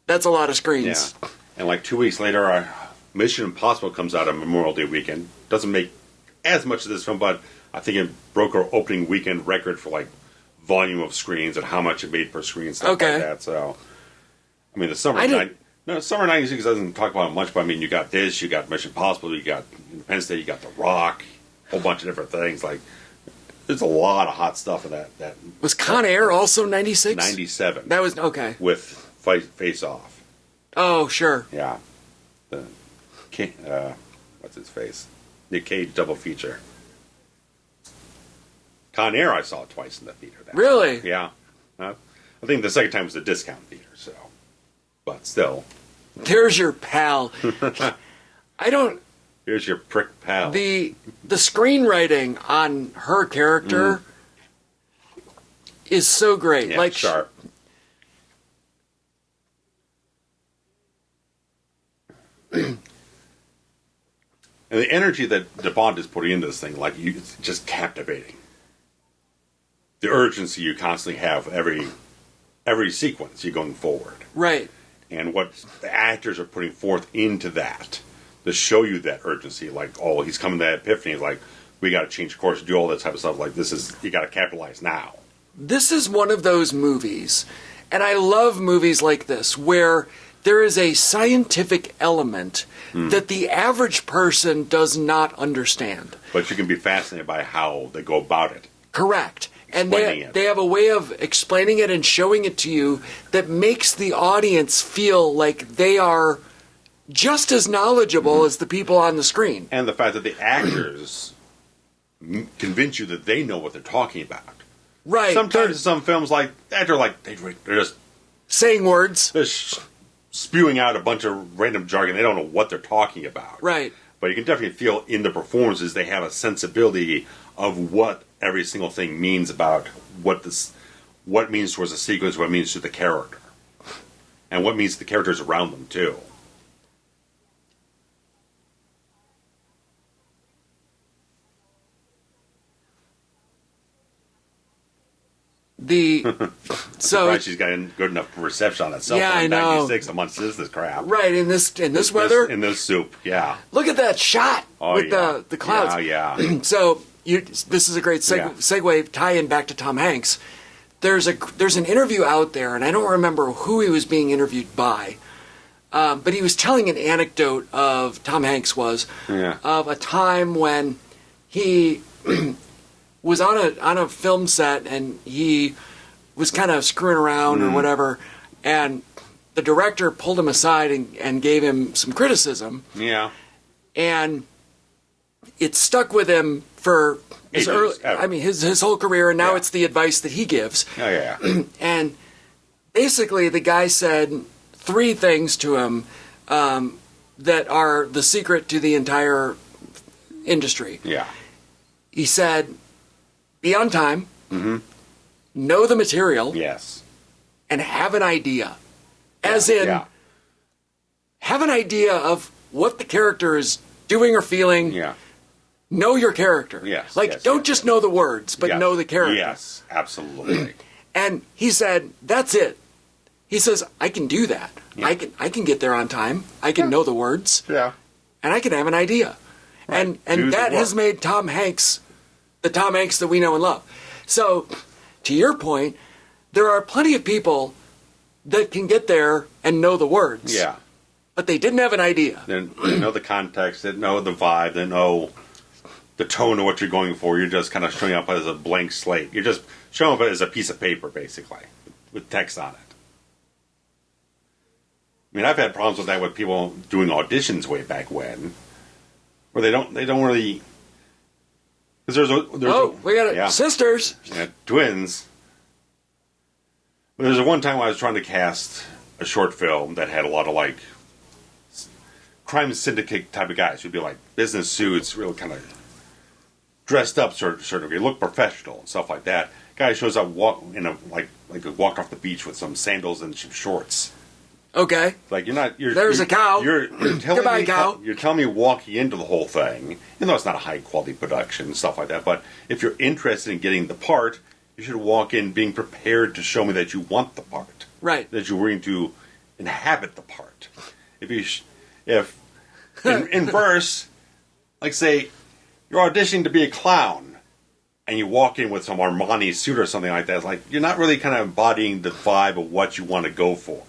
That's a lot of screens. Yeah. And like 2 weeks later, Mission Impossible comes out on Memorial Day weekend. Doesn't make as much of this film, but I think it broke our opening weekend record for like volume of screens and how much it made per screen, stuff like that. So, I mean, the summer '96 doesn't talk about it much, but I mean, you got this, you got Mission Impossible, you got Independence Day, you got The Rock, a whole bunch of different things. Like, there's a lot of hot stuff in that. Was Con Air also '96? '97. That was okay. With Face Off. Oh, sure. Yeah. What's his face? Nick Cage double feature. Con Air, I saw it twice in the theater. Really? Time. Yeah. I think the second time was a discount theater, so. But still. There's your pal. Here's your prick pal. The screenwriting on her character is so great. Yeah, like sharp. And the energy that Bont is putting into this thing, it's just captivating. The urgency you constantly have every sequence you're going forward. Right. And what the actors are putting forth into that to show you that urgency. Like, oh, he's coming to that epiphany. Like, we got to change course, do all that type of stuff. Like, you got to capitalize now. This is one of those movies, and I love movies like this, where there is a scientific element that the average person does not understand. But you can be fascinated by how they go about it. Correct. And explaining it. They have a way of explaining it and showing it to you that makes the audience feel like they are just as knowledgeable as the people on the screen. And the fact that the actors convince you that they know what they're talking about. Right. Sometimes in some films, like they're just saying words, just spewing out a bunch of random jargon. They don't know what they're talking about. Right. But you can definitely feel in the performances they have a sensibility of what every single thing means about what it means towards the sequence, what it means to the character, and what means to the characters around them too. Surprised she's got good enough reception on that cell phone in 96 amongst this crap. Right, in this weather? In this soup, yeah. Look at that shot with the clouds. Yeah. So this is a great segue tie-in back to Tom Hanks. There's an interview out there, and I don't remember who he was being interviewed by, but he was telling an anecdote of Tom Hanks of a time when he was on a film set and he was kind of screwing around or whatever, and the director pulled him aside and gave him some criticism. Yeah. And it stuck with him for his whole career, and now it's the advice that he gives. Oh, yeah. And basically the guy said 3 things to him that are the secret to the entire industry. Yeah. He said, be on time, know the material, yes, and have an idea. As in, have an idea of what the character is doing or feeling. Yeah. Know your character. Yes. Don't just know the words, but know the character. Yes, absolutely. And he said, that's it. He says, I can do that. Yeah. I can get there on time. I can know the words. Yeah. And I can have an idea. Right. And that has made Tom Hanks the Tom Hanks that we know and love. So, to your point, there are plenty of people that can get there and know the words. Yeah. But they didn't have an idea. They didn't know the context, they didn't know the vibe, they didn't know the tone of what you're going for. You're just kind of showing up as a blank slate. You're just showing up as a piece of paper, basically, with text on it. I mean, I've had problems with that with people doing auditions way back when, where they don't really... we got sisters. Yeah, twins. There's one time I was trying to cast a short film that had a lot of crime syndicate type of guys who'd be business suits, real kind of dressed up, sort of. You look professional and stuff like that. Guy shows up walked off the beach with some sandals and some shorts. Okay. There's a cow. You're telling Goodbye, me cow. You're telling me walking into the whole thing, even though it's not a high quality production and stuff like that. But if you're interested in getting the part, you should walk in being prepared to show me that you want the part, right? That you're willing to inhabit the part. If in verse, say you're auditioning to be a clown, and you walk in with some Armani suit or something like that, it's you're not really kind of embodying the vibe of what you want to go for.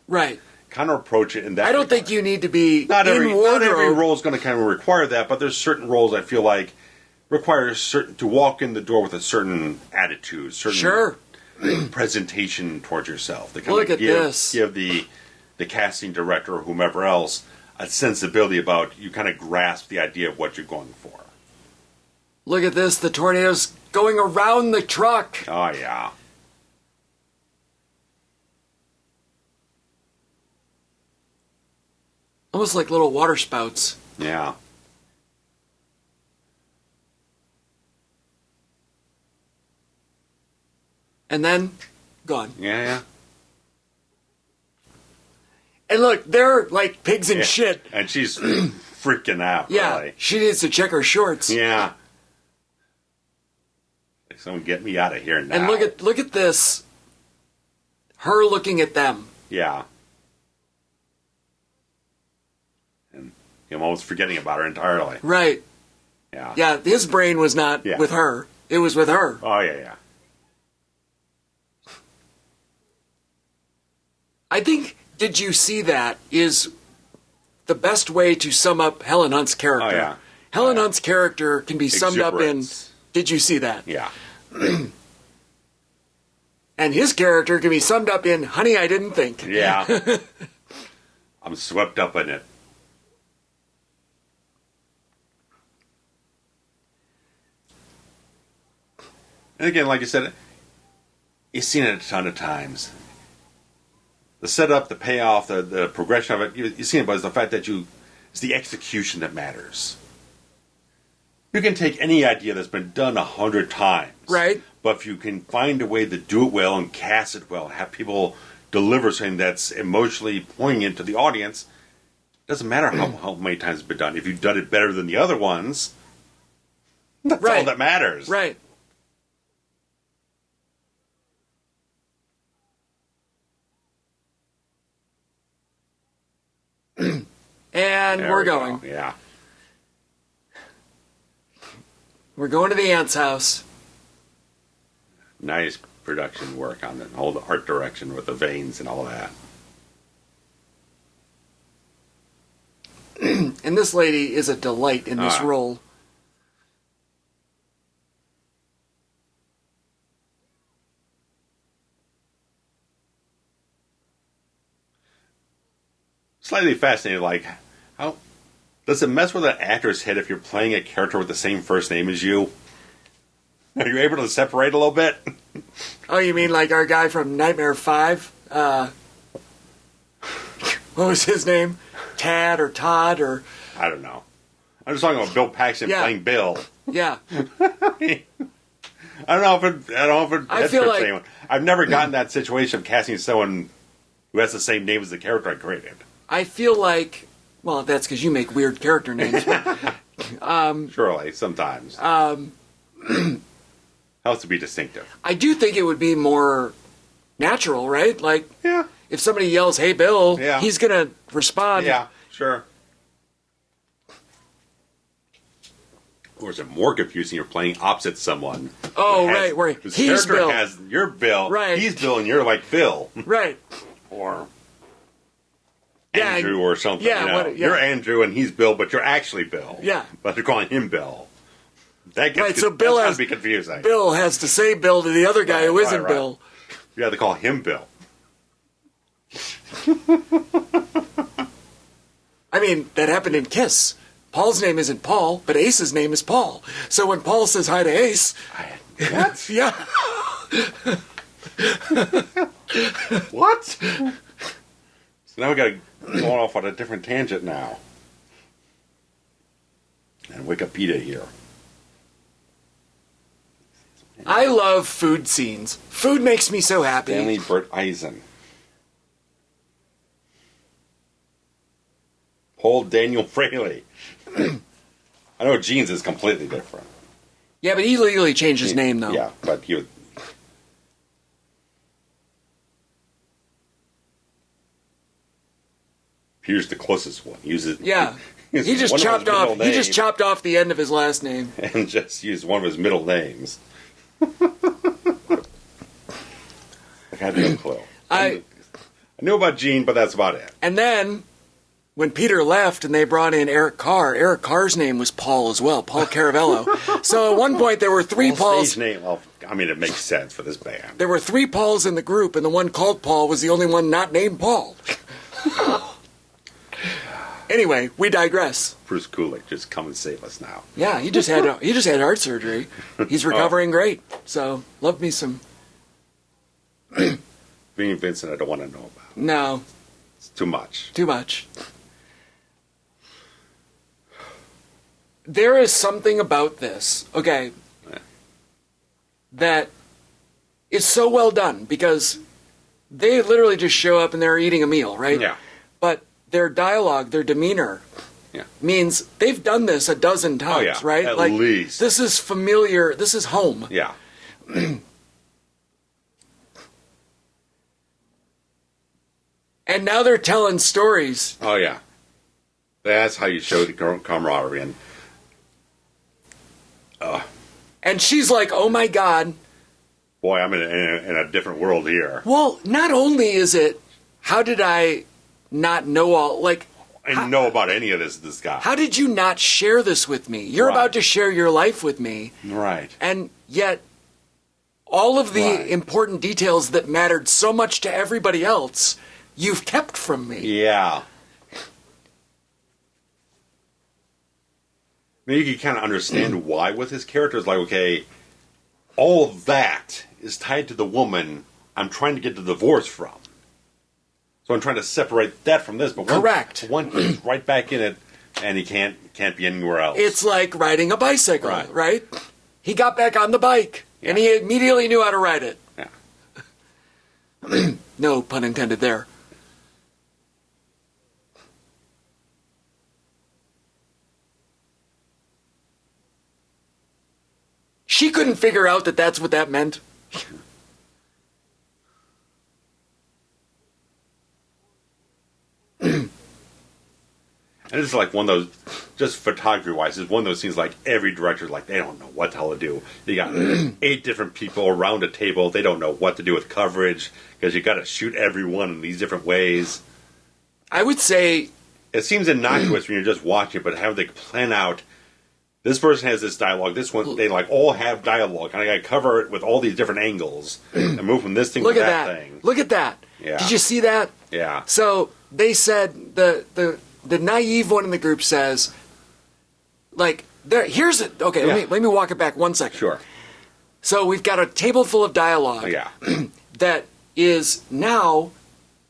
Right. Kind of approach it in that. I don't think you need to be not every role is going to kind of require that, but there's certain roles I feel like require to walk in the door with a certain attitude, certain presentation towards yourself. Look at this. Give the casting director or whomever else a sensibility about you. Kind of grasp the idea of what you're going for. Look at this. The tornado's going around the truck. Oh yeah. Almost like little water spouts. Yeah. And then, gone. Yeah. And look, they're like pigs in shit. And she's freaking out. Yeah, really. She needs to check her shorts. Yeah. Someone get me out of here now. And look at this. Her looking at them. Yeah. I'm almost forgetting about her entirely. Right. Yeah. Yeah, his brain was not with her. It was with her. Oh, yeah. I think, did you see that, is the best way to sum up Helen Hunt's character. Oh, yeah. Helen Hunt's character can be summed up in, did you see that? Yeah. And his character can be summed up in, honey, I didn't think. Yeah. I'm swept up in it. And again, like I said, you've seen it a ton of times. The setup, the payoff, the progression of it, you've seen it, but it's the fact that it's the execution that matters. You can take any idea that's been done 100 times. Right. But if you can find a way to do it well and cast it well, have people deliver something that's emotionally poignant to the audience, it doesn't matter how many times it's been done. If you've done it better than the other ones, that's all that matters. Right. And we're going. Yeah. We're going to the aunt's house. Nice production work on the whole art direction with the veins and all that. And this lady is a delight in this role. Slightly fascinated, like, how does it mess with an actor's head if you're playing a character with the same first name as you? Are you able to separate a little bit? Oh, you mean like our guy from Nightmare 5? What was his name? Tad or Todd or... I don't know. I'm just talking about Bill Paxton playing Bill. Yeah. I don't know if it I feel like anyone. I've never gotten that situation of casting someone who has the same name as the character I created. I feel like, well, that's because you make weird character names. Surely, sometimes. Helps to be distinctive. I do think it would be more natural, right? Like, yeah. If somebody yells, "Hey, Bill," yeah. he's going to respond. Yeah, sure. Or is it more confusing? You're playing opposite someone. Oh, right. Where he's Bill. You're Bill. Right. He's Bill, and you're like Bill. Right. Or Andrew or something. Yeah, You're Andrew, and he's Bill, but you're actually Bill. Yeah. But they're calling him Bill. That gets so Bill has to be confusing. Bill has to say Bill to the other guy who isn't Bill. You have to call him Bill. I mean, that happened in Kiss. Paul's name isn't Paul, but Ace's name is Paul. So when Paul says hi to Ace... What? Yeah. What? So now we got to go off on a different tangent now. And Wikipedia here. I love food scenes. Food makes me so happy. Stanley Bert Eisen. Paul Daniel Fraley. I know Gene's is completely different. Yeah, but he legally changed his name, though. Yeah, but he was... Here's the closest one. He just chopped off. He just chopped off the end of his last name and just used one of his middle names. I had no clue. I knew about Gene, but that's about it. And then, when Peter left and they brought in Eric Carr's name was Paul as well, Paul Caravello. So at one point there were three Pauls. Stage name. Well, I mean, it makes sense for this band. There were three Pauls in the group, and the one called Paul was the only one not named Paul. Anyway, we digress. Bruce Kulick, just come and save us now. Yeah, he just had heart surgery. He's recovering great. So, love me some. Being Vincent, I don't want to know about. No. It's too much. Too much. There is something about this, okay, that is so well done because they literally just show up and they're eating a meal, right? Yeah. But their dialogue, their demeanor, means they've done this a dozen times, right? At least. This is familiar. This is home. Yeah. And now they're telling stories. Oh, yeah. That's how you show the camaraderie. And she's like, oh, my God. Boy, I'm in a different world here. Well, not only is it, how did I not know all, like... I didn't know about any of this guy. How did you not share this with me? You're about to share your life with me. Right. And yet, all of the important details that mattered so much to everybody else, you've kept from me. Yeah. Maybe you can kind of understand why with his character. It's like, okay, all of that is tied to the woman I'm trying to get the divorce from. So I'm trying to separate that from this. But one gets right back in it, and he can't be anywhere else. It's like riding a bicycle, right? He got back on the bike, and he immediately knew how to ride it. Yeah. No pun intended there. She couldn't figure out that that's what that meant. And it's like one of those, just photography-wise, it's one of those scenes like every director's like, they don't know what the hell to do. You got 8 different people around a table. They don't know what to do with coverage because you got to shoot everyone in these different ways. I would say... It seems innocuous when you're just watching it, but how they plan out, this person has this dialogue, this one, they like all have dialogue, and I got to cover it with all these different angles and move from this thing to that thing. Look at that. Yeah. Did you see that? Yeah. So they said the naive one in the group says, like, here's it. Okay, let me walk it back 1 second. Sure. So we've got a table full of dialogue that is now,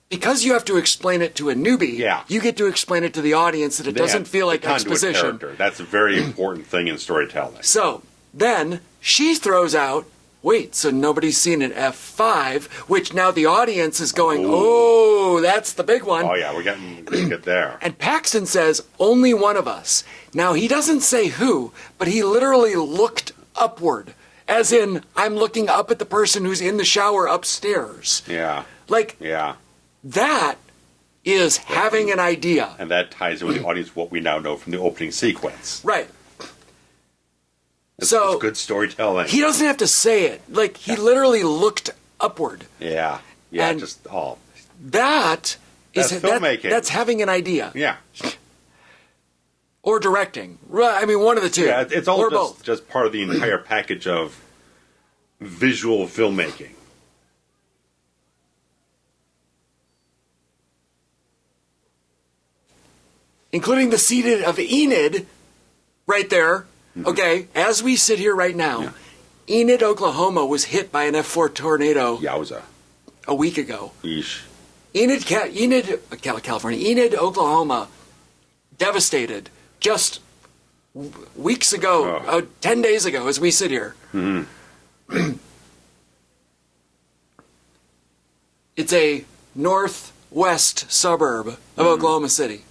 because you have to explain it to a newbie, you get to explain it to the audience that it doesn't feel like exposition. Character. That's a very important thing in storytelling. So then she throws out, wait, so nobody's seen an F5, which now the audience is going, oh, that's the big one. Oh, yeah, we're getting good there. And Paxton says, only one of us. Now, he doesn't say who, but he literally looked upward, as in, I'm looking up at the person who's in the shower upstairs. Yeah. Like, that is having an idea. And that ties in with the audience what we now know from the opening sequence. Right. It's good storytelling. He doesn't have to say it. Like, he literally looked upward. Yeah. Yeah, and just all. That's filmmaking. That's having an idea. Yeah. Or directing. I mean, one of the two. Yeah, it's all both. Just part of the entire package of visual filmmaking. Including the seat of Enid right there. Okay, as we sit here right now, Enid, Oklahoma was hit by an F4 tornado a week ago. Yeesh. California, Enid, Oklahoma, devastated just weeks ago, 10 days ago as we sit here. It's a northwest suburb of Oklahoma City.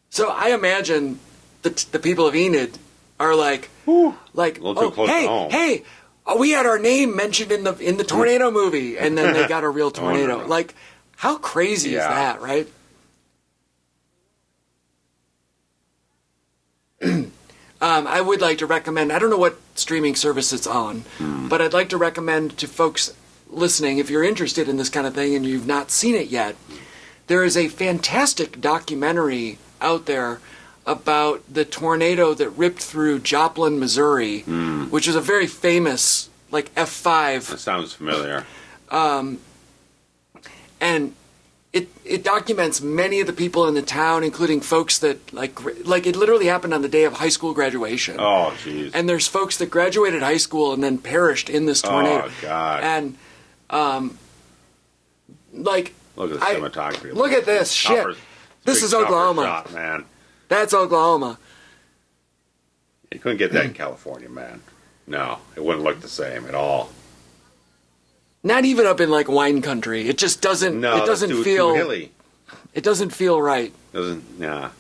So I imagine the people of Enid are like, hey, we had our name mentioned in the tornado movie, and then they got a real tornado. No. Like, how crazy is that, right? I would like to recommend, I don't know what streaming service it's on, but I'd like to recommend to folks listening, if you're interested in this kind of thing and you've not seen it yet, there is a fantastic documentary out there about the tornado that ripped through Joplin, Missouri, which is a very famous, like, F5. That sounds familiar. And it documents many of the people in the town, including folks that, like it literally happened on the day of high school graduation. Oh, jeez. And there's folks that graduated high school and then perished in this tornado. Oh, God. And, look at the cinematography. Look at this shit. This is Oklahoma. Shot, man. That's Oklahoma. You couldn't get that in California, man. No, it wouldn't look the same at all. Not even up in like wine country. It just doesn't. No, it doesn't feel too hilly. It doesn't feel right. Yeah.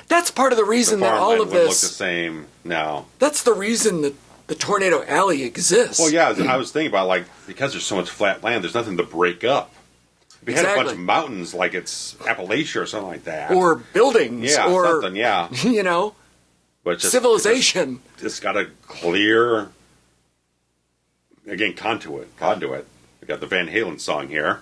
That's part of the reason that all of this look the same. No. That's the reason that the Tornado Alley exists. Well, yeah, I was thinking about, like, because there's so much flat land, there's nothing to break up. If you had a bunch of mountains, like it's Appalachia or something like that, or buildings, or something, you know, but just, civilization. Just got a clear, again, conduit. We got the Van Halen song here.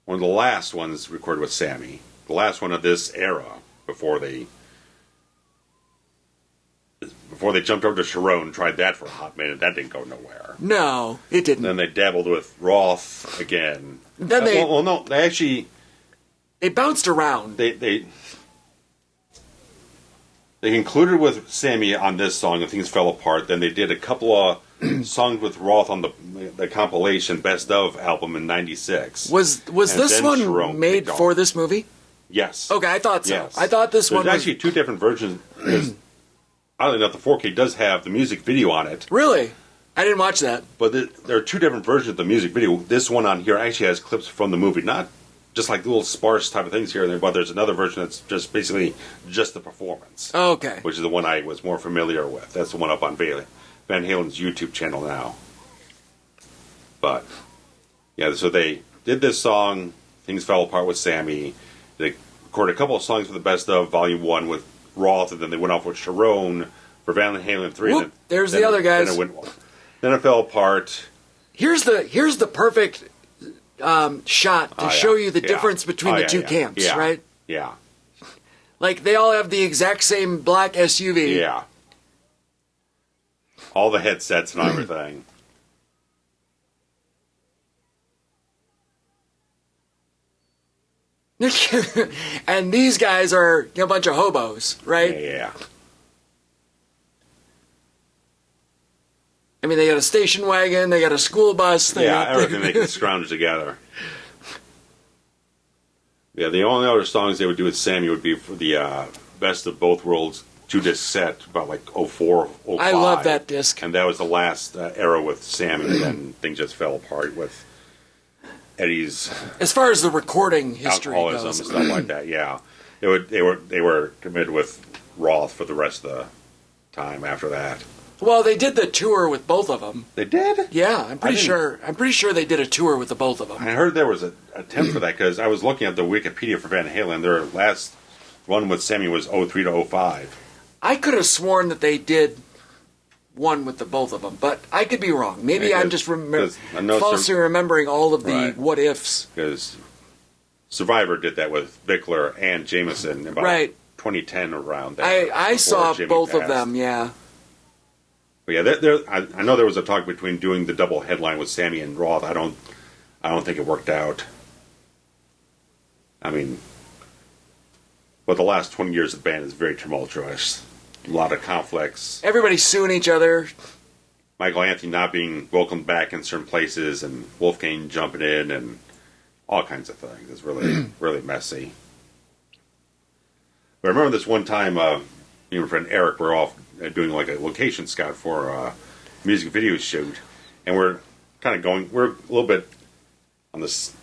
one of the last ones recorded with Sammy. The last one of this era before they jumped over to Sharon and tried that for a hot minute. That didn't go nowhere. No, it didn't. Then they dabbled with Roth again. Then they actually... They bounced around. They concluded with Sammy on this song, and things fell apart. Then they did a couple of songs with Roth on the compilation Best Of album in '96. Was this one Sharon made for this movie? Yes. Okay, I thought so. Yes. I thought this one There's was... actually two different versions. Oddly enough, the 4K does have the music video on it. Really? I didn't watch that. But there are two different versions of the music video. This one on here actually has clips from the movie, not just like little sparse type of things here and there, but there's another version that's just basically just the performance. Oh, okay. Which is the one I was more familiar with. That's the one up on Van Halen's YouTube channel now. But, yeah, so they did this song, Things Fell Apart with Sammy. They recorded a couple of songs for the Best Of Volume 1 with Roth, and then they went off with Sharon for Van Halen 3. Whoop, there's the other guys. Then it fell apart. Here's the perfect... shot to show you the difference between the two camps, right? Yeah. Like, they all have the exact same black SUV. Yeah. All the headsets and everything. And these guys are a bunch of hobos, right? Yeah. I mean, they got a station wagon, they got a school bus. Everything they can scrounge together. Yeah, the only other songs they would do with Sammy would be for the Best of Both Worlds 2-disc set, about like 04, 05. I love that disc. And that was the last era with Sammy, and then things just fell apart with Eddie's... As far as the recording history alcoholism goes. and stuff like that, yeah. They were committed with Roth for the rest of the time after that. Well, they did the tour with both of them. They did? Yeah, I'm pretty sure they did a tour with the both of them. I heard there was an attempt for that because I was looking at the Wikipedia for Van Halen. Their last one with Sammy was 03 to 05. I could have sworn that they did one with the both of them, but I could be wrong. Maybe I'm just falsely remembering all of the what ifs. Because Survivor did that with Bickler and Jameson about 2010 around there. I saw Jimmy both passed. of them, yeah. But yeah, I know there was a talk between doing the double headline with Sammy and Roth. I don't think it worked out. I mean, but the last 20 years of the band is very tumultuous. A lot of conflicts. Everybody's suing each other. Michael Anthony not being welcomed back in certain places, and Wolfgang jumping in, and all kinds of things. It's really, really messy. But I remember this one time, me and my friend Eric were off doing like a location scout for a music video shoot, and we're a little bit on this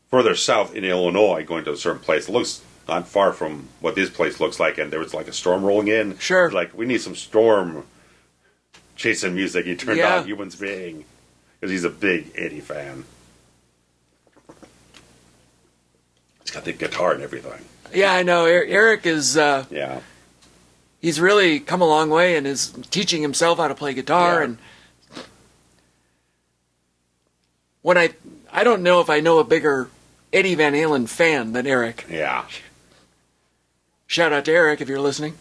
further south in Illinois, going to a certain place. It looks not far from what this place looks like, and there was like a storm rolling in. Sure. Like, we need some storm chasing music. He turned on Humans Being, because he's a big Eddie fan. He's got the guitar and everything. Yeah, I know. Eric is... He's really come a long way and is teaching himself how to play guitar. And when I don't know if I know a bigger Eddie Van Halen fan than Eric. Yeah. Shout out to Eric if you're listening.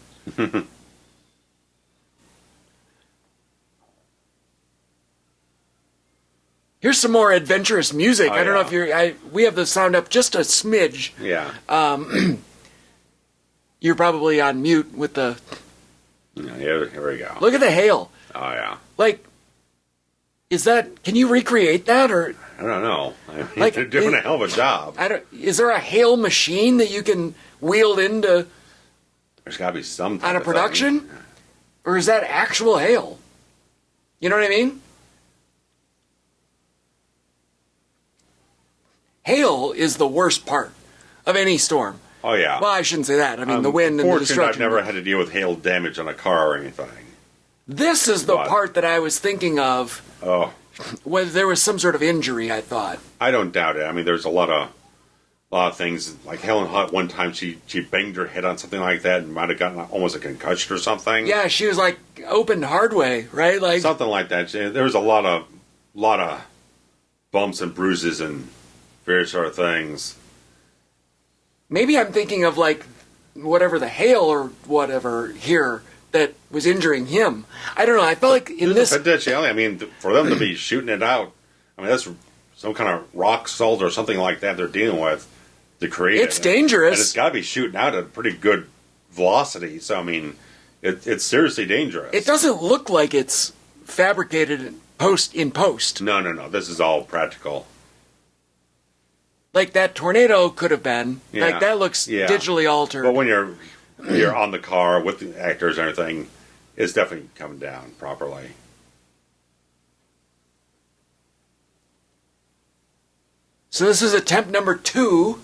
Here's some more adventurous music. I don't know if we have the sound up just a smidge. Yeah. You're probably on mute with the... Yeah, here we go. Look at the hail. Oh, yeah. Like, is that... Can you recreate that, or... I don't know. I mean, like, they're doing a hell of a job. Is there a hail machine that you can wield into... There's got to be some type on a of production? thing. Or is that actual hail? You know what I mean? Hail is the worst part of any storm. Oh, yeah. Well, I shouldn't say that. I mean, the wind and the destruction. I've never had to deal with hail damage on a car or anything. This is the part that I was thinking of. Oh. Whether there was some sort of injury, I thought. I don't doubt it. I mean, there's a lot of things. Like Helen Hunt, one time she banged her head on something like that and might have gotten almost a concussion or something. Yeah, she was like opened hard way, right? Like something like that. There was a lot of bumps and bruises and various sort of things. Maybe I'm thinking of like whatever the hail or whatever here that was injuring him. I don't know. I felt like in this potentiality. I mean, for them to be shooting it out. I mean, that's some kind of rock salt or something like that they're dealing with to create it. It's dangerous, and it's got to be shooting out at a pretty good velocity. So I mean, it's seriously dangerous. It doesn't look like it's fabricated in post. No. This is all practical. Like that tornado could have been. Yeah. Like that looks digitally altered. But when you're on the car with the actors and everything, it's definitely coming down properly. So this is attempt number 2.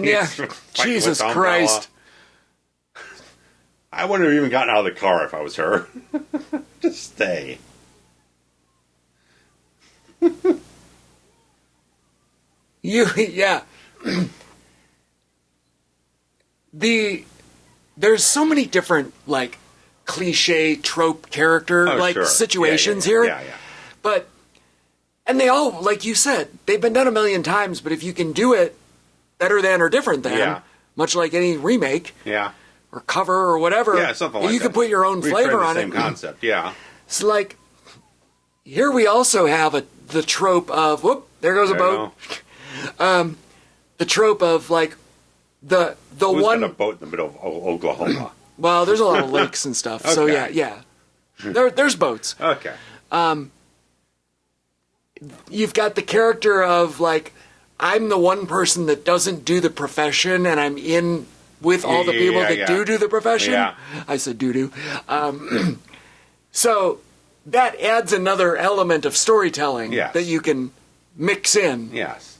Yeah, Jesus Christ. I wouldn't have even gotten out of the car if I was her. Just stay. Yeah. There's so many different like cliche trope character situations here. Yeah. But and they all, like you said, they've been done a million times, but if you can do it better than or different than, much like any remake or cover or whatever, something like you can put your own flavor on it. Same concept, It's like here we also have the trope of there goes a boat. The trope of like the Who's one got a boat in the middle of Oklahoma. Well, there's a lot of lakes and stuff. So yeah. There's boats. Okay. You've got the character of like I'm the one person that doesn't do the profession, and I'm in with all the people that do the profession. Yeah. I said doo-doo. So that adds another element of storytelling that you can mix in. Yes.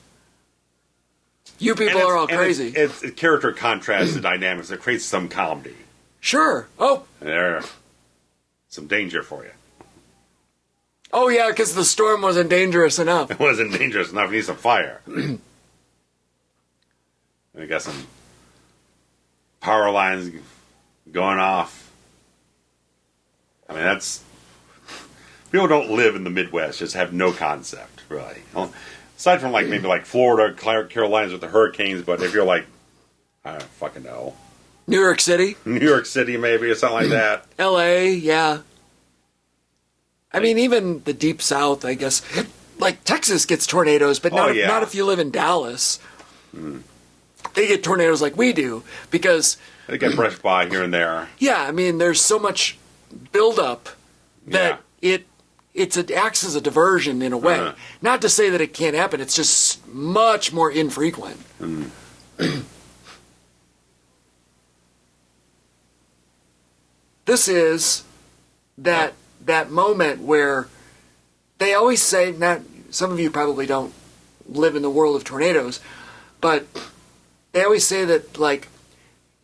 You people are all crazy. It's character contrast the dynamics. It creates some comedy. Sure. Oh. There's some danger for you. Oh, yeah, because the storm wasn't dangerous enough. It wasn't dangerous enough. You need some fire. I got some power lines going off. I mean, that's... People don't live in the Midwest, just have no concept, really. Aside from, like, maybe, like, Florida, Carolinas with the hurricanes, but if you're, like, I don't fucking know. New York City? New York City, maybe, or something like that. L.A., yeah. I mean, even the Deep South, I guess. Like, Texas gets tornadoes, but not if you live in Dallas. They get tornadoes like we do, because... They get brushed by here and there. Yeah, I mean, there's so much buildup that it acts as a diversion in a way. Not to say that it can't happen, it's just much more infrequent. This is that moment where they always say, some of you probably don't live in the world of tornadoes, but they always say that, like,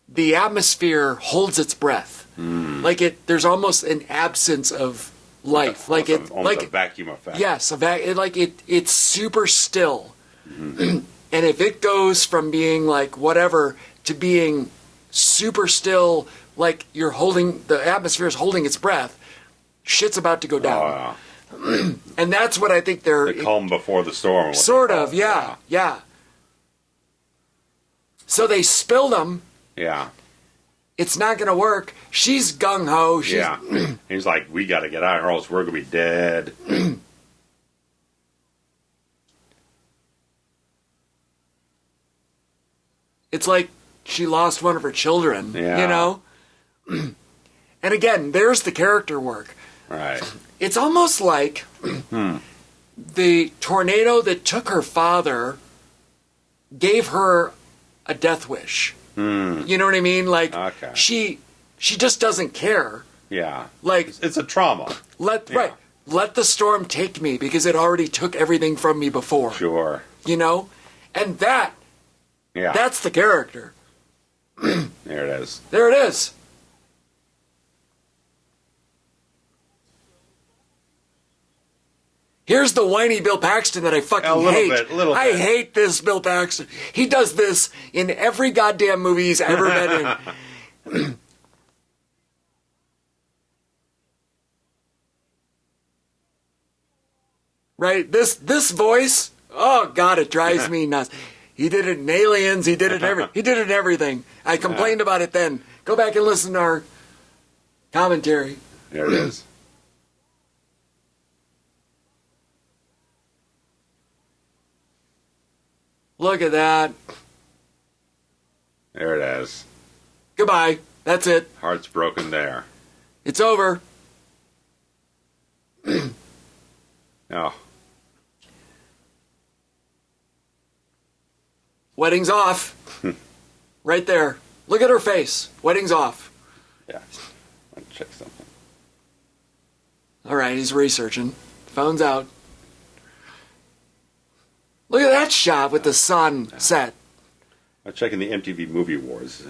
the atmosphere holds its breath. Like there's almost an absence of life. Like a vacuum effect. Yes, it's super still. And if it goes from being like whatever to being super still, like the atmosphere is holding its breath, shit's about to go down. And that's what I think they're... The calm before the storm. Sort of, yeah. So they spilled them. Yeah. It's not going to work. She's gung-ho. He's like, we got to get out of here, or else we're going to be dead. It's like she lost one of her children, you know? And again, there's the character work. Right. It's almost like the tornado that took her father gave her a death wish. You know what I mean? Like, she just doesn't care. Yeah. Like, it's a trauma. Let the storm take me, because it already took everything from me before. Sure. You know? And that's the character. There it is. There it is. Here's the whiny Bill Paxton that I fucking hate. A little bit. I hate this Bill Paxton. He does this in every goddamn movie he's ever been in. right? This voice, oh God, it drives me nuts. He did it in Aliens. He did it in everything. I complained about it then. Go back and listen to our commentary. There it is. Look at that. There it is. Goodbye. That's it. Heart's broken there. It's over. Oh. Wedding's off. Right there. Look at her face. Wedding's off. Yeah. I'll check something. All right, he's researching. Phone's out. Look at that shot with the sun set. I'm checking the MTV Movie Awards.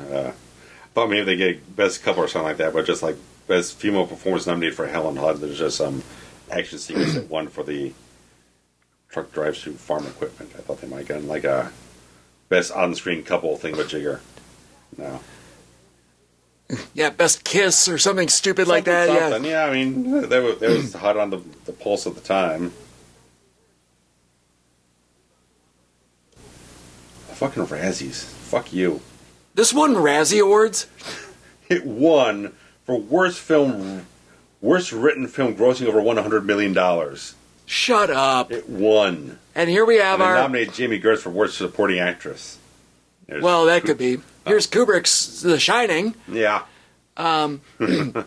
Thought maybe they get best couple or something like that, but just like best female performance nominated for Helen. There's just some action sequence that won for the truck drives through farm equipment. I thought they might get like a best on-screen couple thing with Jigger. No. Yeah, best kiss or something stupid like that. Something. Yeah, I mean, they was hot on the pulse at the time. Fucking Razzies. Fuck you. This won Razzie Awards? It won for worst written film grossing over $100 million. Shut up. It won. And here we have our... nominated Jami Gertz for worst supporting actress. Well, that could be. Here's Kubrick's The Shining. Yeah. I don't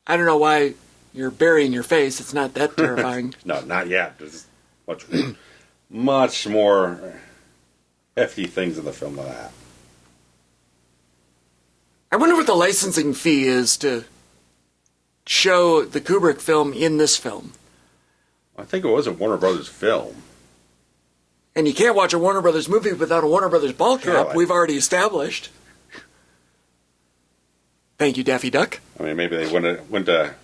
know why you're burying your face. It's not that terrifying. No, not yet. There's much more hefty things in the film than that. I wonder what the licensing fee is to show the Kubrick film in this film. I think it was a Warner Brothers film. And you can't watch a Warner Brothers movie without a Warner Brothers ball cap. Surely. We've already established. Thank you, Daffy Duck. I mean, maybe they went to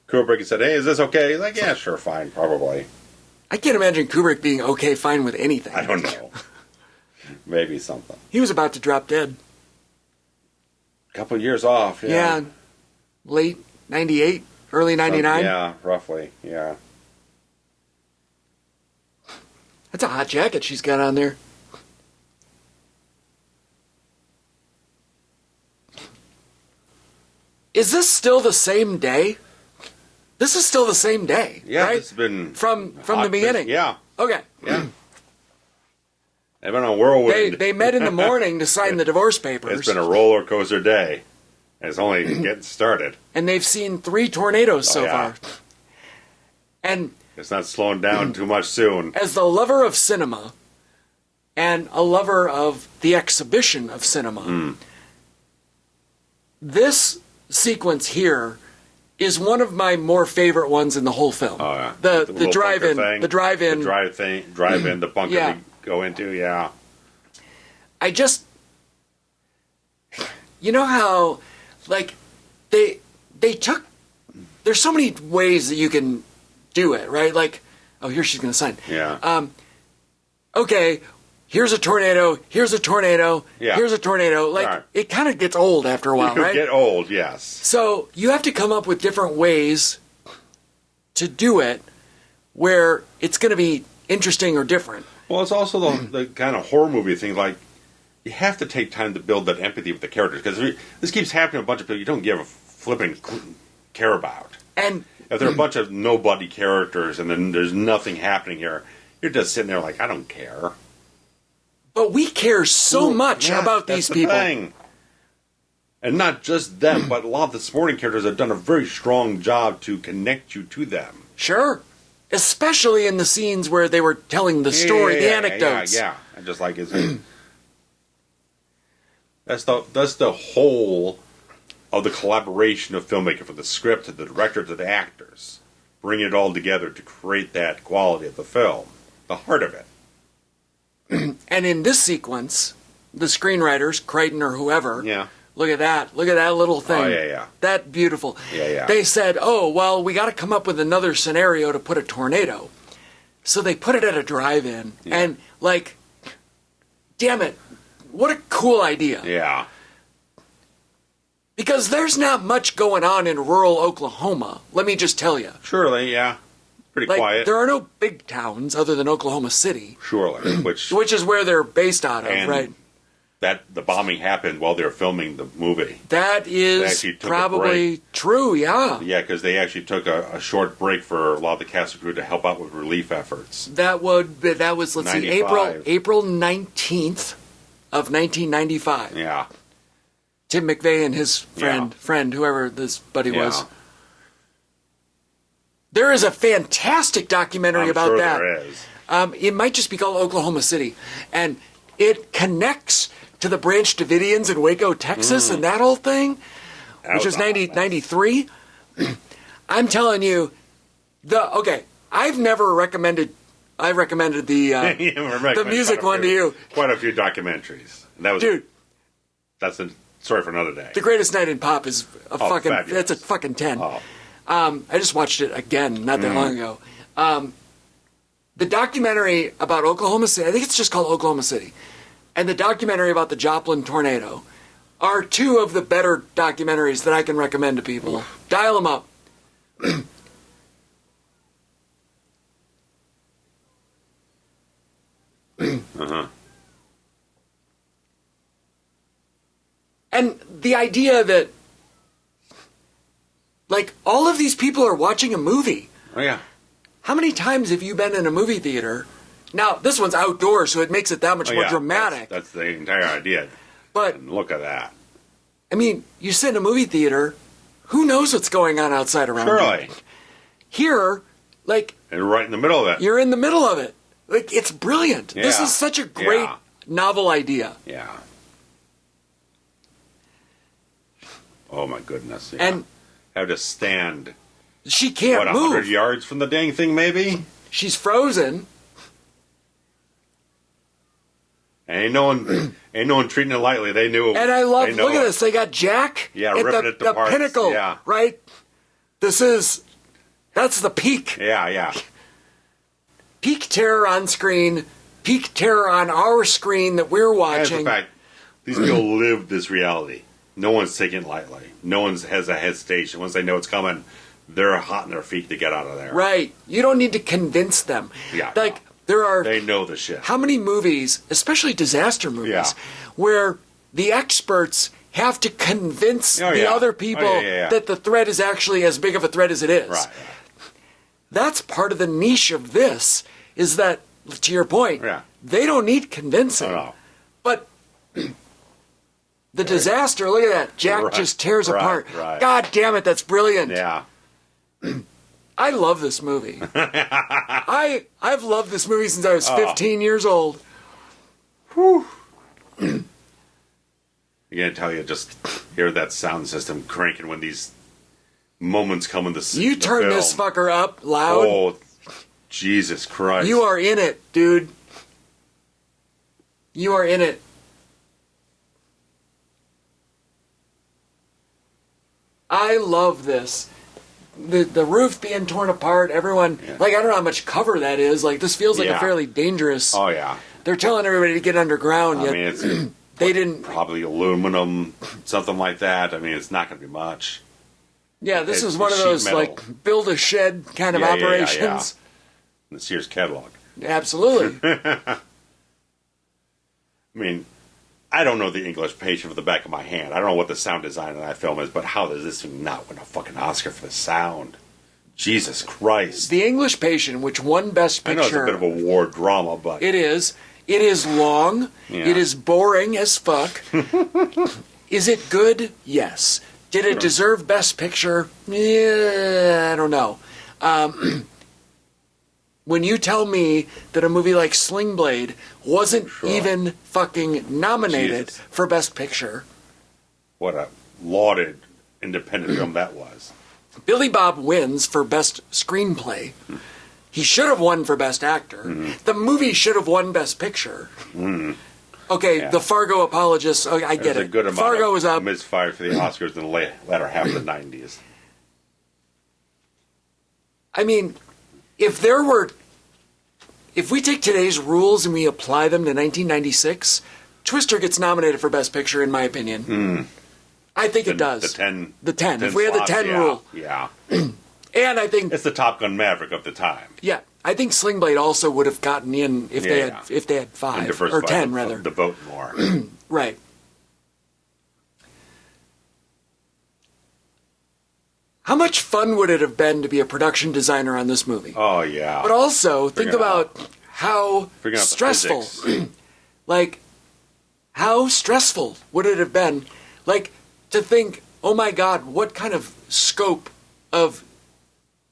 Kubrick and said, "Hey, is this okay?" He's like, "Yeah, sure, fine, probably." I can't imagine Kubrick being okay fine with anything. I don't know. Maybe something. He was about to drop dead. A couple of years off, yeah. Yeah, late 98, early 99. Yeah, roughly, yeah. That's a hot jacket she's got on there. Is this still the same day? This is still the same day, Yeah, right? it's been... From the beginning. Yeah. Okay. Yeah. They've been on a whirlwind. They met in the morning to sign the divorce papers. It's been a roller coaster day. And it's only getting started. And they've seen 3 tornadoes so far. And it's not slowing down too much soon. as the lover of cinema and a lover of the exhibition of cinema, this sequence here is one of my more favorite ones in the whole film. Oh, yeah. The drive-in, the drive-in, the bunker Yeah. we go into, yeah. I just, you know how, like, they took, there's so many ways that you can do it, right? Like, oh, here she's going to sign. Yeah. Okay, here's a tornado, here's a tornado, Yeah. here's a tornado. Like, Right. it kind of gets old after a while, You right? get old, yes. So you have to come up with different ways to do it where it's going to be interesting or different. Well, it's also the kind of horror movie thing, like, you have to take time to build that empathy with the characters, because this keeps happening to a bunch of people you don't give a flipping care about. And If there are a bunch of nobody characters and then there's nothing happening here, you're just sitting there like, I don't care. but we care so much Yeah, about that's these the people. thing. And not just them, but a lot of the supporting characters have done a very strong job to connect you to them. Sure. Especially in the scenes where they were telling the story, the anecdotes. Yeah. And just like that's the whole of the collaboration of filmmaking, from the script to the director to the actors, bringing it all together to create that quality of the film, the heart of it. And in this sequence, the screenwriters, Crichton or whoever, Yeah. look at that little thing. Oh, yeah. That beautiful. Yeah. They said, oh, well, we got to come up with another scenario to put a tornado. So they put it at a drive-in. Yeah. And, like, damn it, what a cool idea. Yeah. Because there's not much going on in rural Oklahoma, let me just tell you. Surely, yeah. Pretty like, quiet. There are no big towns other than Oklahoma City. Surely. Which is where they're based out of, right? That the bombing happened while they were filming the movie. That is probably true, yeah. Yeah, because they actually took a short break for a lot of the cast and crew to help out with relief efforts. That was, let's see, April 19th of 1995. Yeah. Tim McVeigh and his friend, whoever this buddy was. There is a fantastic documentary about that. There is. It might just be called Oklahoma City. And it connects to the Branch Davidians in Waco, Texas, and that whole thing, which was 93. I'm telling you, I've never recommended. I recommended the music one to you. Quite a few documentaries. That was that's a story for another day. The Greatest Night in Pop is fabulous. It's a fucking 10. Oh. I just watched it again not that long ago. The documentary about Oklahoma City, I think it's just called Oklahoma City, and the documentary about the Joplin tornado are two of the better documentaries that I can recommend to people. Dial them up. And the idea that, like, all of these people are watching a movie. Oh, yeah. How many times have you been in a movie theater? Now, this one's outdoors, so it makes it that much more dramatic. That's the entire idea. But and look at that. I mean, you sit in a movie theater, who knows what's going on outside around you? Surely. Here, like... And right in the middle of it. You're in the middle of it. Like, it's brilliant. Yeah. This is such a great novel idea. Yeah. Oh, my goodness. Yeah. And... Have to stand... She can't move. 100 yards from the dang thing, maybe? She's frozen. Ain't no one treating it lightly. They knew. And I love, look at this. They got Jack at the parts. pinnacle, right? That's the peak. Yeah. Peak terror on screen, peak terror on our screen that we're watching. And the fact, these people live this reality. No one's taking it lightly. No one has a hesitation. Once they know it's coming, they're hot on their feet to get out of there. Right. You don't need to convince them. Yeah. Like, they know the shit. How many movies, especially disaster movies, where the experts have to convince the other people that the threat is actually as big of a threat as it is. Right. That's part of the niche of this, is that, to your point, they don't need convincing. No. But the disaster, look at that. Jack just tears apart. Right. God damn it, that's brilliant. Yeah. I love this movie. I've loved this movie since I was 15 years old. Whew. I'm gonna tell you, just hear that sound system cranking when these moments come in the film. You turn this fucker up loud. Oh, Jesus Christ. You are in it, dude. You are in it. I love this. The roof being torn apart, everyone, like, I don't know how much cover that is. Like, this feels like a fairly dangerous... Oh, yeah. They're telling everybody to get underground, yet it's they didn't... Probably aluminum, something like that. I mean, it's not going to be much. Yeah, this is one of those, metal. Like, build-a-shed kind of operations. The Sears catalog. Absolutely. I mean... I don't know the English patient for the back of my hand. I don't know what the sound design of that film is, but how does this thing not win a fucking Oscar for the sound? Jesus Christ. The English Patient, which won Best Picture... I know it's a bit of a war drama, but... It is. It is long. Yeah. It is boring as fuck. Is it good? Yes. Did it deserve Best Picture? Yeah, I don't know. When you tell me that a movie like Sling Blade wasn't even fucking nominated for Best Picture. What a lauded independent film that was. Billy Bob wins for Best Screenplay. He should have won for Best Actor. The movie should have won Best Picture. Okay, the Fargo apologists, I get it. A good amount Fargo of was up. misfired for the Oscars in the latter half of the 90s. I mean... If we take today's rules and we apply them to 1996, Twister gets nominated for Best Picture, in my opinion. I think it does. The 10. The 10. If we had the 10 rule. Yeah. And I think it's the Top Gun Maverick of the time. Yeah, I think Sling Blade also would have gotten in if they had 5 or 10 rather. The vote more. Right. How much fun would it have been to be a production designer on this movie? Oh yeah. But also think about how stressful, like how stressful would it have been, like to think, oh my God, what kind of scope of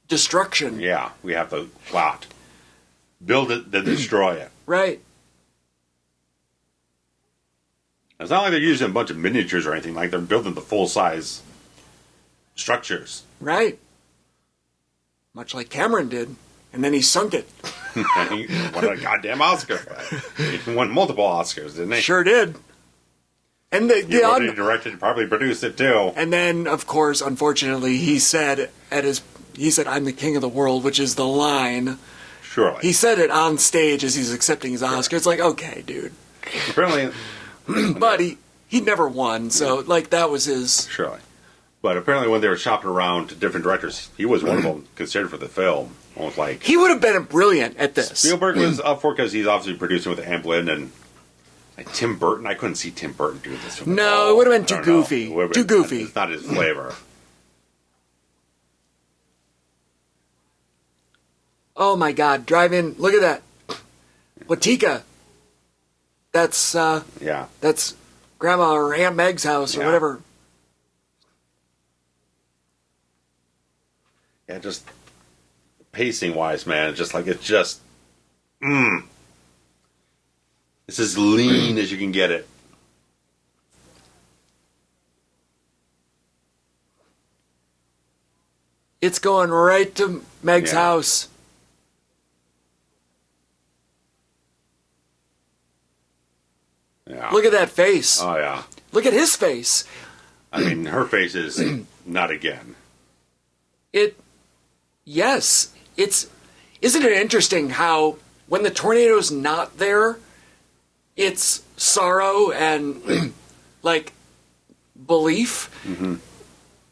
destruction. Yeah, we have to plot. Build it, then destroy it. Right. It's not like they're using a bunch of miniatures or anything. Like they're building the full-size structures. Right. Much like Cameron did. And then he sunk it. He won a goddamn Oscar for that. He won multiple Oscars, didn't he? Sure did. And he directed, probably produced it too. And then, of course, unfortunately, he said, I'm the king of the world, which is the line. Surely. He said it on stage as he's accepting his Oscar. It's like, okay, dude. Apparently. But he never won, so, like, that was his... Surely. But apparently when they were shopping around to different directors, he was one of them considered for the film. Almost like... He would have been brilliant at this. Spielberg was up for it because he's obviously producing with Amblin and... Like Tim Burton, I couldn't see Tim Burton do this. No, it would have been too goofy. Too goofy. It's not his flavor. Oh my God! Drive in. Look at that. Latika. That's yeah. That's Grandma or Aunt Meg's house or whatever. Yeah, just pacing wise, man. It's just. It's as lean as you can get it. It's going right to Meg's house. Yeah. Look at that face. Oh, yeah. Look at his face. I mean, her face is not again. Yes. Isn't it interesting how when the tornado's not there, it's sorrow and, like, belief. Mm-hmm.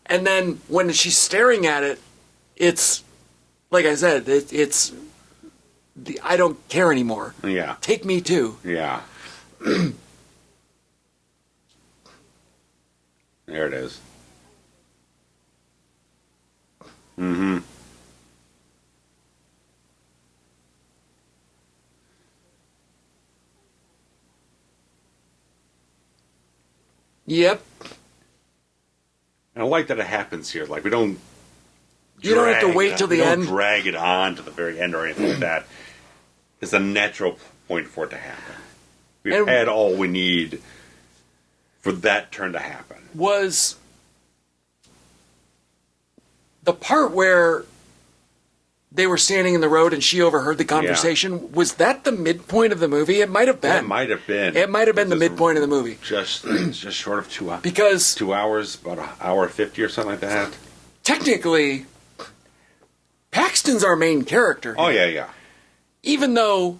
And then when she's staring at it, it's, like I said, it's I don't care anymore. Yeah. Take me too. Yeah. There it is. Mm-hmm. Yep. And I like that it happens here. Like, we don't... You don't have to wait till the end. We don't drag it on to the very end or anything like that. It's a natural point for it to happen. We've had all we need for that turn to happen. Was the part where they were standing in the road and she overheard the conversation, was that the midpoint of the movie? It might have been. It might have been. It might have been the midpoint of the movie. Just short of 2 hours. Because 2 hours, about an hour 50 or something like that. Technically, Paxton's our main character. Oh, yeah. Even though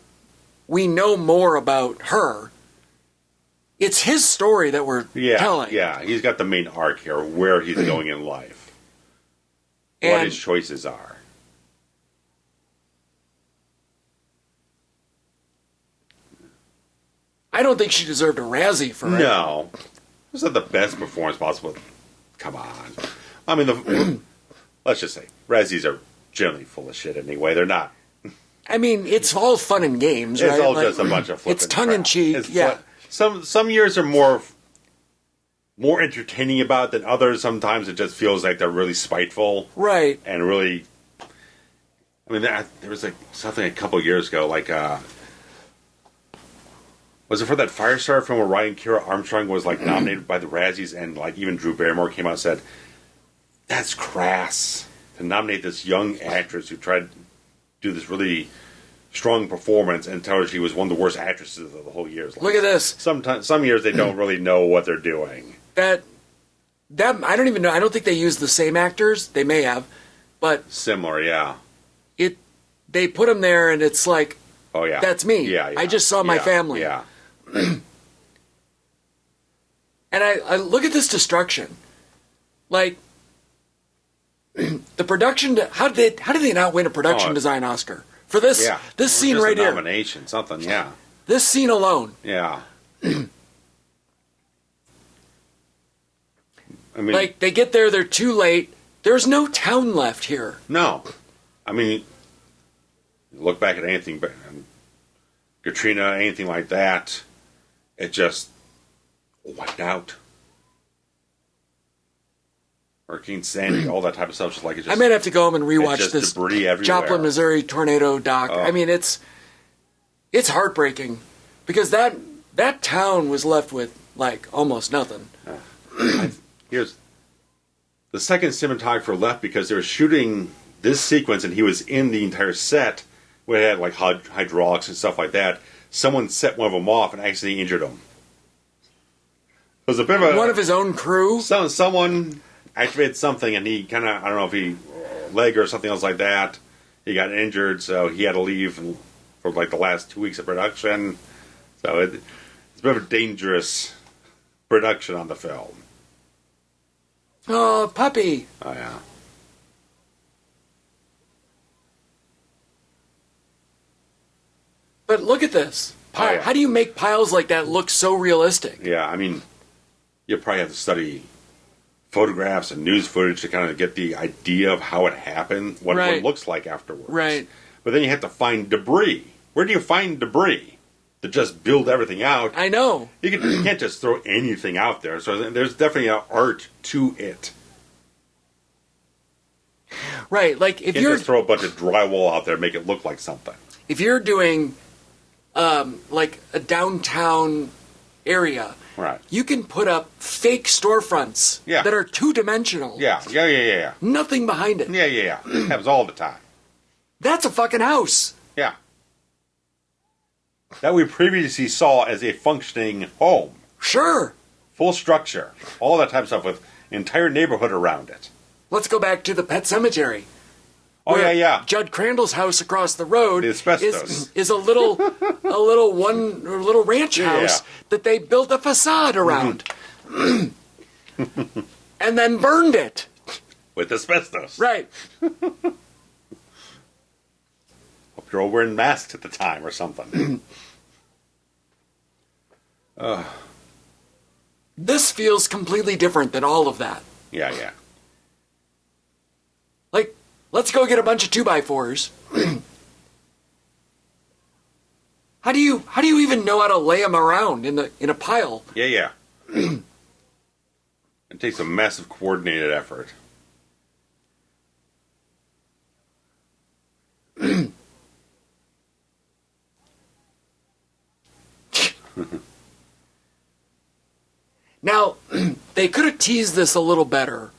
we know more about her, it's his story that we're telling. Yeah, he's got the main arc here, where he's going in life. What his choices are. I don't think she deserved a Razzie for it. No. This is the best performance possible. Come on. I mean, let's just say, Razzies are generally full of shit anyway. They're not. I mean, it's all fun and games, right? It's all just a bunch of flipping It's tongue-in-cheek, yeah. Some years are more entertaining about it than others. Sometimes it just feels like they're really spiteful. Right. And really... I mean, there was something a couple years ago, was it for that Firestarter film where Ryan Kira Armstrong was nominated by the Razzies, and even Drew Barrymore came out and said, "That's crass to nominate this young actress who tried to do this really strong performance and tell her she was one of the worst actresses of the whole year." Look at this. Some years they don't really know what they're doing. That I don't even know. I don't think they used the same actors. They may have, but similar, yeah. They put them there, and it's like, oh yeah, that's me. Yeah. I just saw my family. Yeah. And I look at this destruction. Like, the production. How did they not win a production design Oscar for this? Yeah, this scene right here. Nomination, something. Yeah. This scene alone. Yeah. I mean, like they get there, they're too late. There's no town left here. No, I mean, look back at anything, Katrina, anything like that. It just wiped out. Hurricane Sandy, all that type of stuff. Just like it. Just, I might have to go home and rewatch this debris everywhere. Joplin, Missouri tornado doc. I mean, it's heartbreaking because that town was left with like almost nothing. Here's the second cinematographer left because they were shooting this sequence and he was in the entire set where it had like hydraulics and stuff like that. Someone set one of them off and actually injured him. It was a bit of one of his own crew. Someone activated something and he kind of, I don't know if he leg or something else like that. He got injured, so he had to leave for like the last 2 weeks of production. So it's a bit of a dangerous production on the film. Oh, puppy. Oh, yeah. But look at this. How do you make piles like that look so realistic? Yeah, I mean, you probably have to study photographs and news footage to kind of get the idea of how it happened, what it looks like afterwards. Right. But then you have to find debris. Where do you find debris to just build everything out? I know. You can't just throw anything out there. So there's definitely an art to it. Right, like if you can't just throw a bunch of drywall out there and make it look like something. If you're doing like a downtown area, right, you can put up fake storefronts that are two-dimensional. Yeah. Nothing behind it. Yeah. It happens all the time. That's a fucking house. Yeah. That we previously saw as a functioning home. Sure. Full structure. All that type of stuff with entire neighborhood around it. Let's go back to the Pet Cemetery. Oh, yeah. Judd Crandall's house across the road is a little ranch house that they built a facade around. And then burned it. With asbestos. Right. Hope you're all wearing masks at the time or something. This feels completely different than all of that. Yeah. Like, let's go get a bunch of 2x4s. How do you even know how to lay them around in a pile? Yeah. It takes a massive coordinated effort. Now, they could have teased this a little better.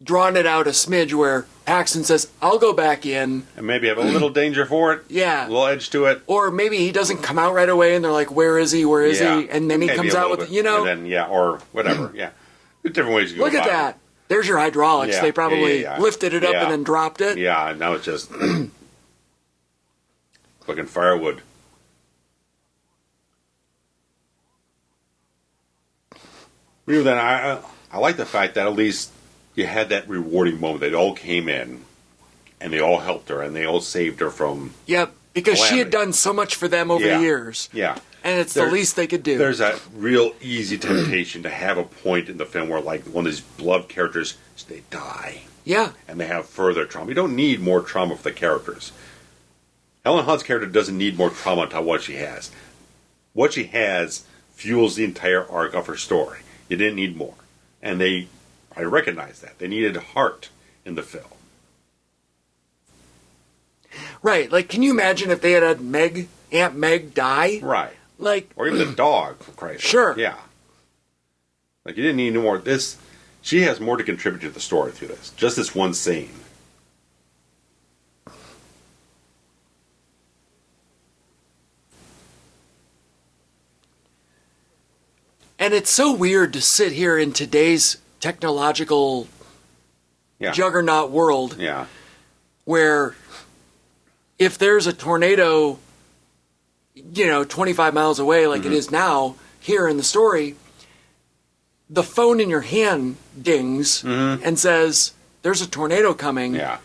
Drawn it out a smidge where Paxton says, I'll go back in. And maybe have a little danger for it. Yeah. A little edge to it. Or maybe he doesn't come out right away and they're like, where is he? Where is he? And then he maybe comes out with, bit. And then, or whatever. Yeah. There's different ways to go Look at that. There's your hydraulics. They probably lifted it up and then dropped it. Yeah, now it's just fucking firewood. Even then, I like the fact that at least you had that rewarding moment. They all came in, and they all helped her, and they all saved her from because calamity. she had done so much for them over the years. Yeah. And it's the least they could do. There's that real easy temptation to have a point in the film where, like, one of these beloved characters, they die. Yeah. And they have further trauma. You don't need more trauma for the characters. Helen Hunt's character doesn't need more trauma to what she has. What she has fuels the entire arc of her story. You didn't need more. And I recognize that. They needed heart in the film. Right. Like, can you imagine if they had Aunt Meg die? Right. Like, or even the dog, for Christ's sake. Sure. Yeah. Like, you didn't need any more. She has more to contribute to the story through this. Just this one scene. And it's so weird to sit here in today's technological juggernaut world where if there's a tornado, 25 miles away like it is now, here in the story, the phone in your hand dings and says, there's a tornado coming. Yeah.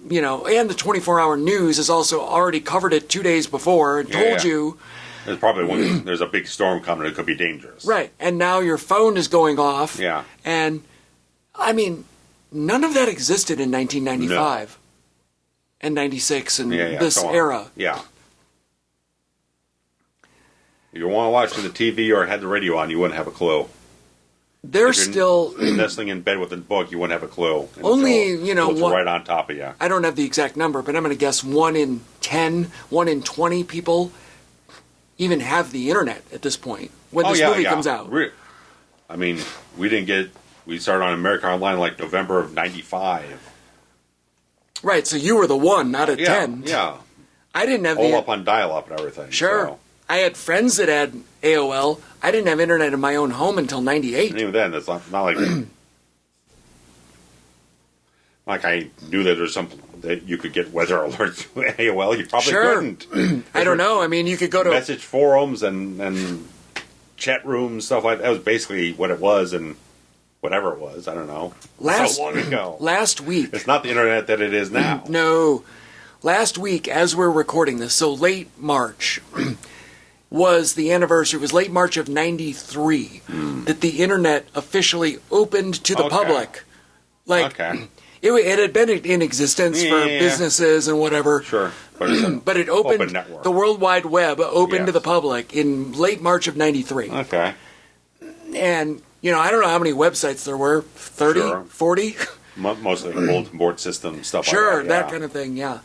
You know, and the 24-hour news has also already covered it 2 days before and told you. There's probably when there's a big storm coming, it could be dangerous. Right. And now your phone is going off. Yeah. And, I mean, none of that existed in 1995 and 96 and this era. Yeah. If you want to watch the TV or had the radio on, you wouldn't have a clue. They're still nestling in bed with a book. You wouldn't have a clue. Only, you know, it's right on top of you. I don't have the exact number, but I'm going to guess 1 in 10, 1 in 20 people even have the internet at this point when this movie comes out. I mean, we started on America Online like November of '95. Right, so you were the one, not a 10. Yeah. I didn't have all up on dial-up and everything. Sure. So. I had friends that had AOL. I didn't have internet in my own home until '98. And even then, it's not like like I knew that there's something that you could get weather alerts with AOL. You probably couldn't. I don't know. I mean, you could go to message forums and chat rooms, stuff like that. That was basically what it was, and whatever it was, I don't know. So long ago. Last week. It's not the internet that it is now. No. Last week, as we're recording this, so late March, was the anniversary. It was late March of '93 that the internet officially opened to the public. Like, it had been in existence for businesses and whatever. Sure. But it opened, the World Wide Web opened to the public in late March of '93. Okay. And, you know, I don't know how many websites there were, 30, 40? Mostly bulletin board system, stuff like that. Sure, that kind of thing, yeah.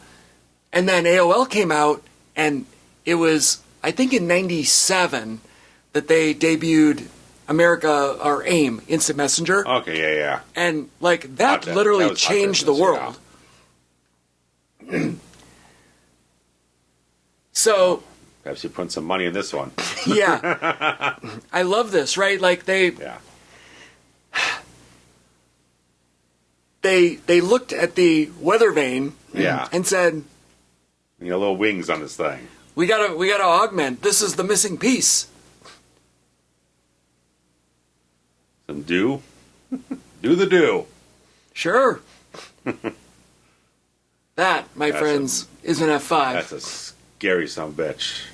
And then AOL came out, and it was, I think in '97, that they debuted America, or AIM, Instant Messenger. Okay, yeah. And, like, that literally changed the world. Yeah. So... Perhaps you put some money in this one. Yeah. I love this, right? Like, they looked at the weather vane and said... You know, little wings on this thing. We gotta augment. This is the missing piece. Some do. Do the do. Sure. That, my friends, is an F5. That's a scary son of a bitch.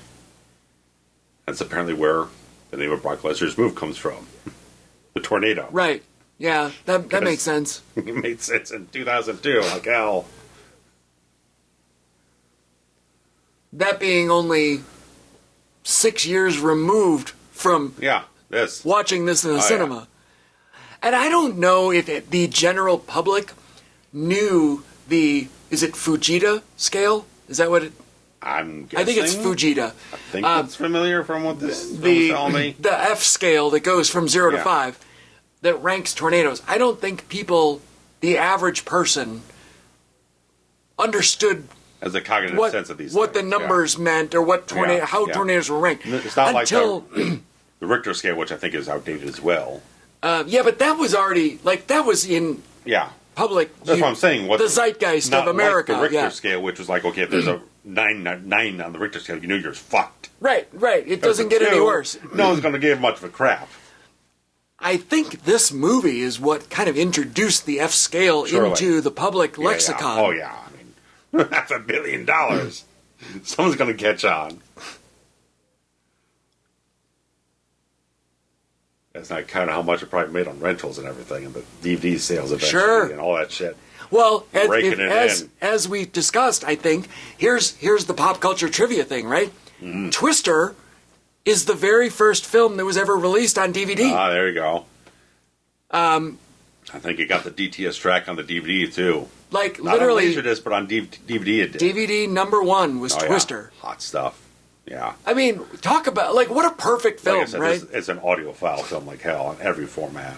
That's apparently where the name of Brock Lesnar's move comes from. The tornado. Right. Yeah, that makes sense. It made sense in 2002. Like hell. That being only 6 years removed from watching this in the cinema. Yeah. And I don't know if the general public knew is it Fujita scale? Is that what it... I'm guessing. I think it's Fujita. I think that's familiar from what this film telling me. The F scale that goes from 0 to 5 that ranks tornadoes. I don't think people, the average person, understood... As a cognitive sense of these what things. The numbers meant, or what how tornadoes were ranked. It's not like the Richter scale, which I think is outdated as well. But that was already that was in public. That's what I'm saying. The zeitgeist of America. Like the Richter scale, which was like, okay, if there's a 9 on the Richter scale, you know you're fucked. Right. It doesn't get any worse. No one's going to give much of a crap. I think this movie is what kind of introduced the F scale into the public lexicon. Oh yeah. $500 million. Someone's going to catch on. That's not kind of how much it probably made on rentals and everything, and the DVD sales eventually, and all that shit. Well, as we discussed, I think here's the pop culture trivia thing, right? Mm-hmm. Twister is the very first film that was ever released on DVD. Ah, there you go. I think it got the DTS track on the DVD too. Like not literally, on Laserdisc, but on DVD it did. DVD #1 was Twister. Yeah. Hot stuff. Yeah. I mean, talk about what a perfect film, like I said, right? It's an audiophile film like hell on every format.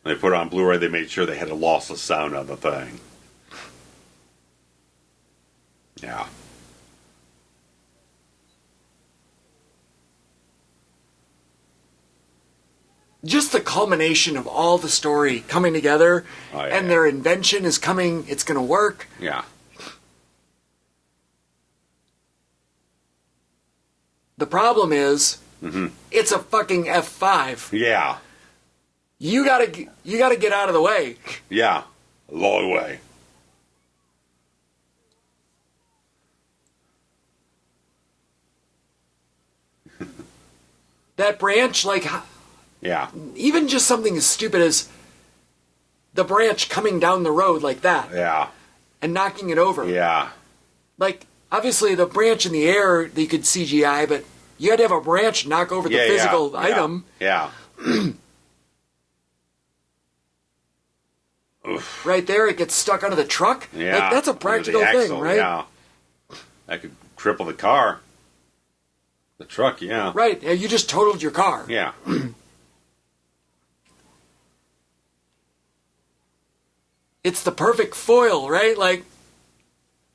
When they put it on Blu-ray, they made sure they had a lossless sound on the thing. Yeah. Just the culmination of all the story coming together, and their invention is coming, it's going to work. Yeah. The problem is, it's a fucking F5. Yeah. you gotta get out of the way. Yeah, a long way. That branch, like, Yeah, even just something as stupid as the branch coming down the road like that yeah, and knocking it over. yeah, Like, obviously the branch in the air, they could CGI, but you had to have a branch knock over the physical item. Yeah. Right there, it gets stuck under the truck. Yeah, Like, that's a practical the thing, axle, right? Yeah, that could cripple the car. The truck, yeah. Right, you just totaled your car. Yeah. It's the perfect foil, right? Like,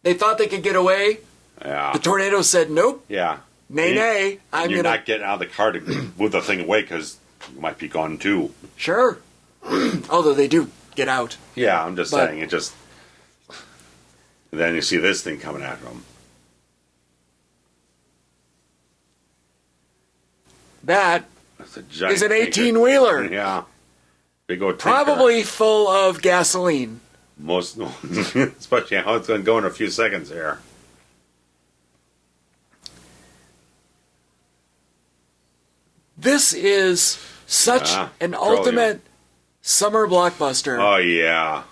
they thought they could get away. Yeah. The tornado said, nope, Yeah. nay, You're not getting out of the car to move the thing away because you might be gone too. Sure. Although they do get out. Yeah, I'm just saying. It just... And then you see this thing coming at them. That That's a giant is an tanker. 18-wheeler. Yeah. Big old tanker. Probably full of gasoline. Most... Especially how it's going to go in a few seconds here. This is such an petroleum. ultimate summer blockbuster. Oh, yeah.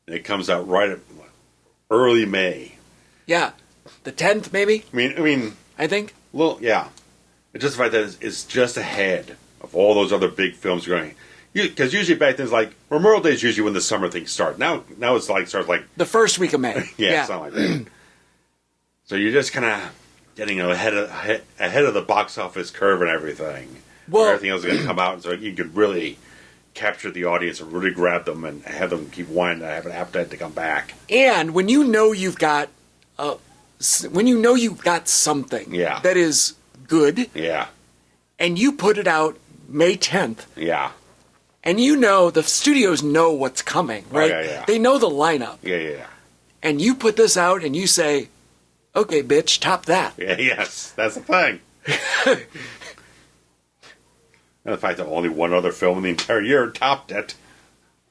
It comes out right at early May. Yeah. The 10th, maybe, I mean, I think. well, yeah. It's just the fact that it's just ahead of all those other big films going. Because usually back then it's like Memorial Day is usually when the summer things start. Now it's like starts like The first week of May. yeah, something like that. So you're just kind of getting ahead of the box office curve and everything. Well- Where everything else is going to come out, so you could really capture the audience and really grab them and have them keep wanting to have an appetite to come back. And when you know you've got something Yeah. that is good, Yeah, and you put it out May 10th, yeah, and you know the studios know what's coming, right? yeah. They know the lineup. yeah. And you put this out and you say, okay, bitch, top that. Yeah, yes, that's the thing. And the fact that only one other film in the entire year topped it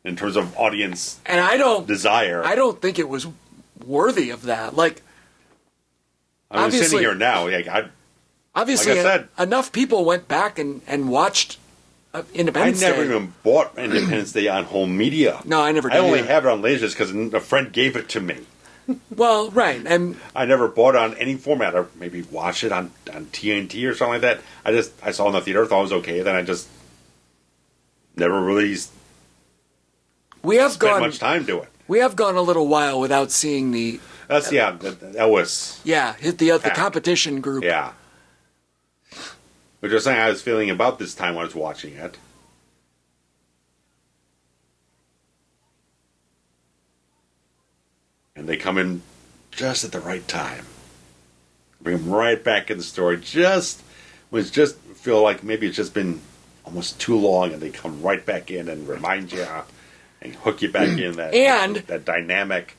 in terms of audience And I don't desire. think it was worthy of that. Like, I'm obviously- sitting here now. Like, obviously, Like I said- enough people went back and watched I Independence Day. never even bought Independence Day on home media. No, I never did. I only either. have it on Lasers because a friend gave it to me. Well, right, and I never bought it on any format, or maybe watched it on TNT or something like that. I saw it in the theater, thought it was okay. Then I just never really we have spent gone much time to it. we have gone a little while without seeing the That's the Elwes. hit the competition group. Yeah. Which was something I was feeling about this time when I was watching it. And they come in just at the right time. Bring them right back in the story. Just feel like maybe it's just been almost too long, and they come right back in and remind you and hook you back in that dynamic.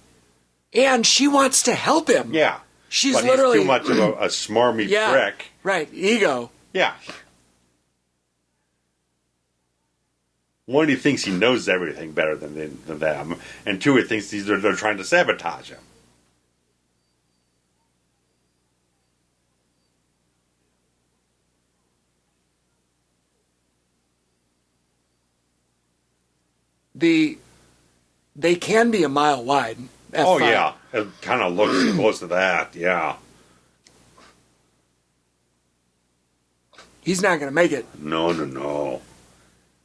And she wants to help him. Yeah. She's but literally he's too much of a smarmy yeah, prick. right, ego. Yeah. One, he thinks he knows everything better than them, and two, he thinks they're trying to sabotage him. They can be a mile wide. Oh, F5. yeah. It kind of looks close to that, yeah. He's not going to make it. No.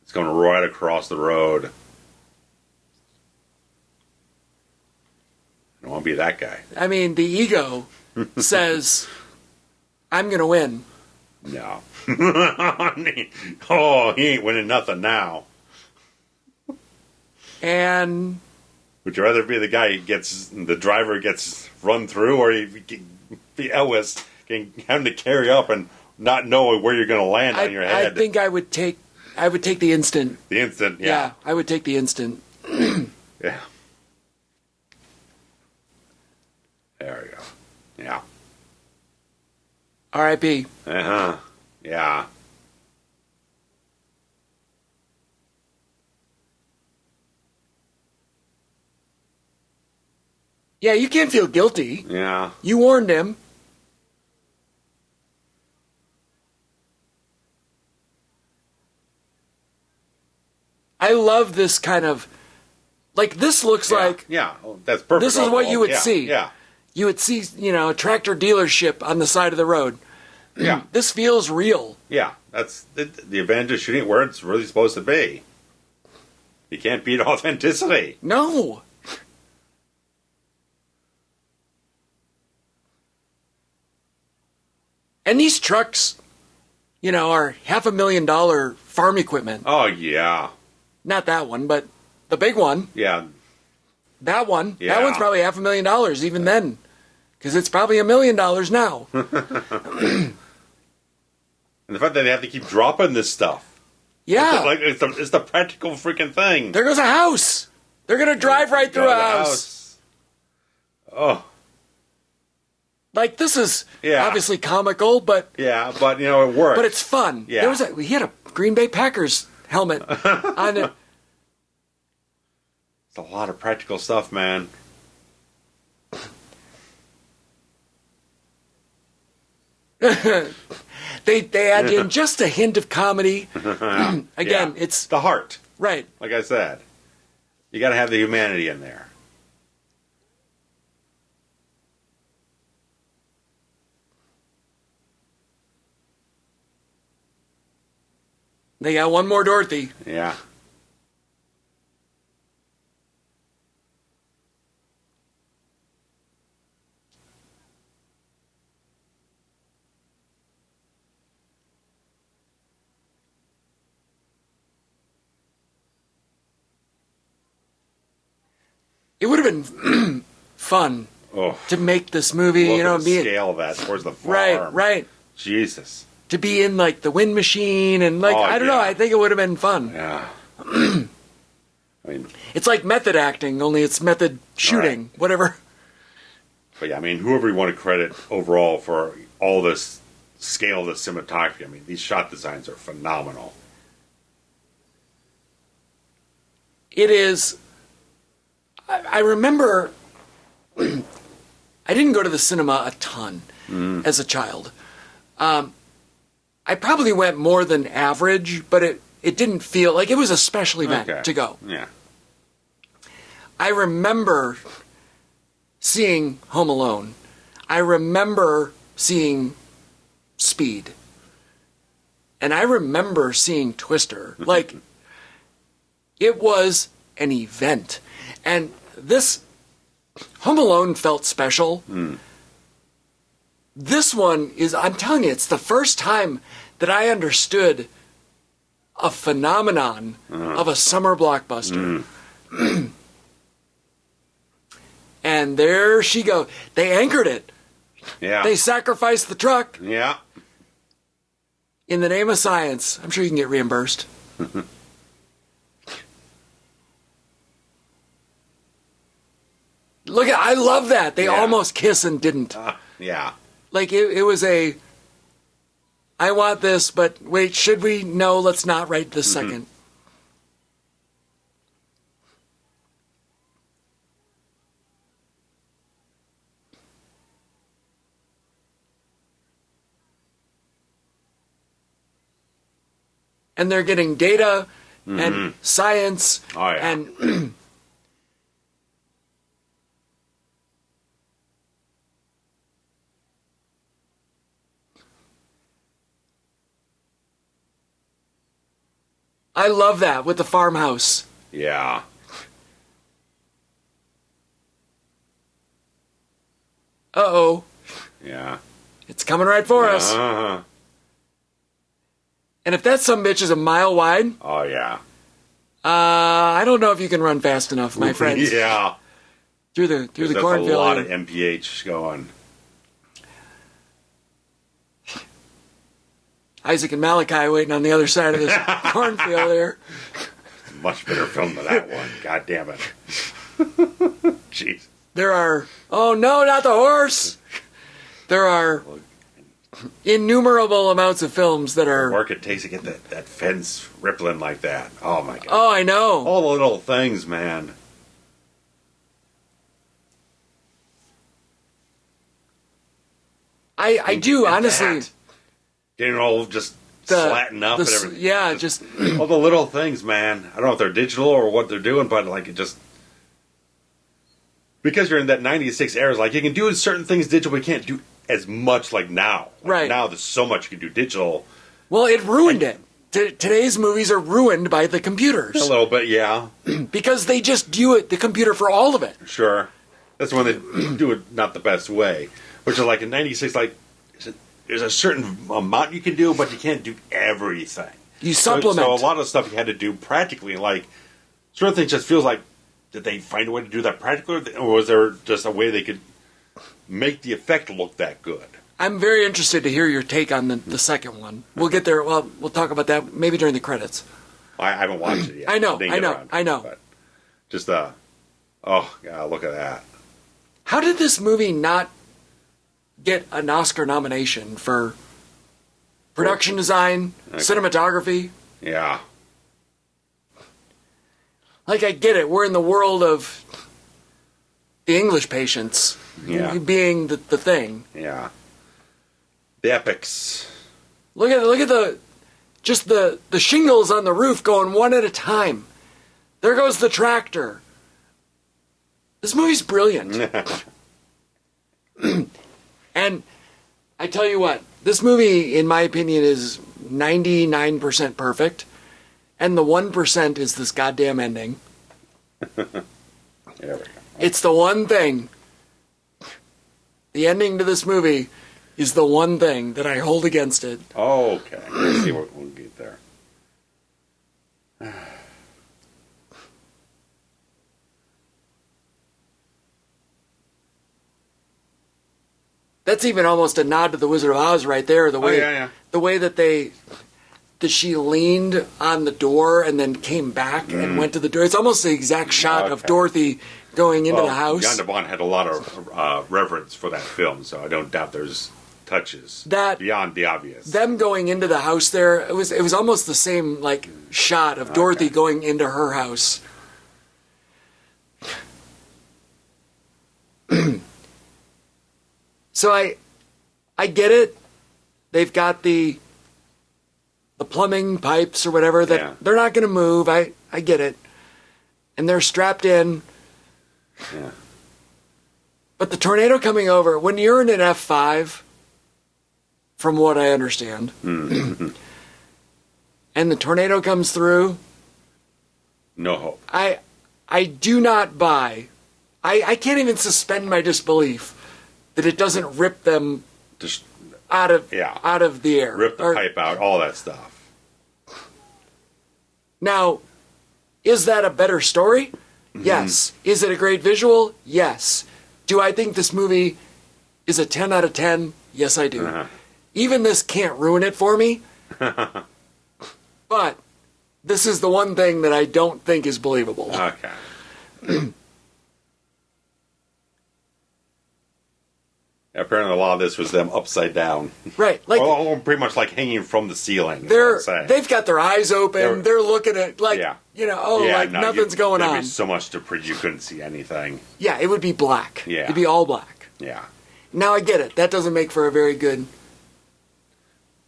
It's going right across the road. I don't want to be that guy. I mean, the ego says, I'm going to win. No. Oh, he ain't winning nothing now. And Would you rather be the guy the driver gets run through, or be Elwes having to carry up and not know where you're going to land on your head? I think I would take the instant. The instant, yeah. I would take the instant. Yeah. There we go. Yeah. R.I.P. Uh-huh. Yeah. Yeah, you can't feel guilty. Yeah. You warned him. I love this kind of... Like, this looks like... Yeah, oh, that's perfect. This is what you would see. Yeah. You would see, a tractor dealership on the side of the road. Yeah. This feels real. Yeah, that's the advantage of shooting it where it's really supposed to be. You can't beat authenticity. No. And these trucks, are $500,000 farm equipment. Oh, yeah. Not that one, but the big one. Yeah. That one. Yeah. That one's probably $500,000 even then. Because it's probably $1 million now. And the fact that they have to keep dropping this stuff. Yeah. It's the practical freaking thing. There goes a house. They're going to drive right through a house. Oh. Like, this is obviously comical, but... Yeah, but, it works. But it's fun. Yeah. He had a Green Bay Packers helmet on it. It's a lot of practical stuff, man. They add in just a hint of comedy. Again, it's... the heart. Right. Like I said. You got to have the humanity in there. They got one more Dorothy. Yeah. It would have been fun to make this movie. Look at the scale of that towards the farm. Right. Jesus. To be in like the wind machine and I don't know. I think it would have been fun. Yeah. I mean, it's like method acting, only it's method shooting, whatever. But yeah, I mean, whoever you want to credit overall for all this scale of the cinematography, I mean, these shot designs are phenomenal. It is. I remember I didn't go to the cinema a ton as a child. I probably went more than average, but it didn't feel like it was a special event to go. Yeah. I remember seeing Home Alone. I remember seeing Speed. And I remember seeing Twister. Like, it was an event. And this Home Alone felt special. This one is, I'm telling you, it's the first time that I understood a phenomenon of a summer blockbuster. And there she goes. They anchored it. Yeah. They sacrificed the truck. Yeah. In the name of science. I'm sure you can get reimbursed. Look at, I love that. They almost kiss and didn't. Yeah. Like it was a, I want this, but wait, should we? No, let's not right this second. And they're getting data and science and I love that with the farmhouse. Yeah. Uh-oh. Yeah. It's coming right for us. And if that sumbitch is a mile wide... Oh, yeah. I don't know if you can run fast enough, my friends. Yeah. Through the cornfield. That's a lot of MPH going. Isaac and Malachi waiting on the other side of this cornfield here. Much better film than that one. God damn it. Jeez. There are... Oh, no, not the horse! There are innumerable amounts of films that are... The work it takes to get that fence rippling like that. Oh, my God. Oh, I know. All the little things, man. I do, honestly. That. Getting all just slatting up and everything. Yeah, just... all the little things, man. I don't know if they're digital or what they're doing, but like it just... Because you're in that 96 era, like you can do certain things digital, but you can't do as much like now. Like right. Now there's so much you can do digital. Well, it ruined it. Today's movies are ruined by the computers. A little bit, yeah. Because they just do the computer for all of it. Sure. That's when they do it not the best way. Which is like in 96, like, there's a certain amount you can do, but you can't do everything. You supplement. So a lot of stuff you had to do practically, like, certain things just feels like, did they find a way to do that practically, or was there just a way they could make the effect look that good? I'm very interested to hear your take on the second one. We'll get there. Well, we'll talk about that maybe during the credits. I haven't watched it yet. I know. But just, oh, God, look at that. How did this movie not get an Oscar nomination for production design, cinematography? Yeah. Like, I get it. We're in the world of the English Patients being the thing. Yeah. The epics. Look at the shingles on the roof going one at a time. There goes the tractor. This movie's brilliant. And I tell you what, this movie, in my opinion, is 99% perfect. And the 1% is this goddamn ending. There we go. It's the one thing. The ending to this movie is the one thing that I hold against it. Oh, okay. Let's see what we'll get there. That's even almost a nod to the Wizard of Oz right there. The way, the way that she leaned on the door and then came back and went to the door. It's almost the exact shot of Dorothy going into the house. Jan de Bont had a lot of reverence for that film, so I don't doubt there's touches beyond the obvious. Them going into the house there, it was almost the same shot of Dorothy going into her house. So I get it. They've got the plumbing pipes or whatever that they're not going to move. I get it. And they're strapped in. Yeah. But the tornado coming over, when you're in an F5, from what I understand, and the tornado comes through, no hope. I do not buy. I can't even suspend my disbelief that it doesn't rip them just out of the air. Rip the pipe out, all that stuff. Now, is that a better story? Mm-hmm. Yes. Is it a great visual? Yes. Do I think this movie is a 10 out of 10? Yes, I do. Uh-huh. Even this can't ruin it for me. But this is the one thing that I don't think is believable. Okay. Apparently, a lot of this was them upside down, right? Or pretty much like hanging from the ceiling. They've got their eyes open. They're looking at nothing's going on. There'd be so much to print you couldn't see anything. Yeah, it would be black. Yeah, it'd be all black. Yeah. Now I get it. That doesn't make for a very good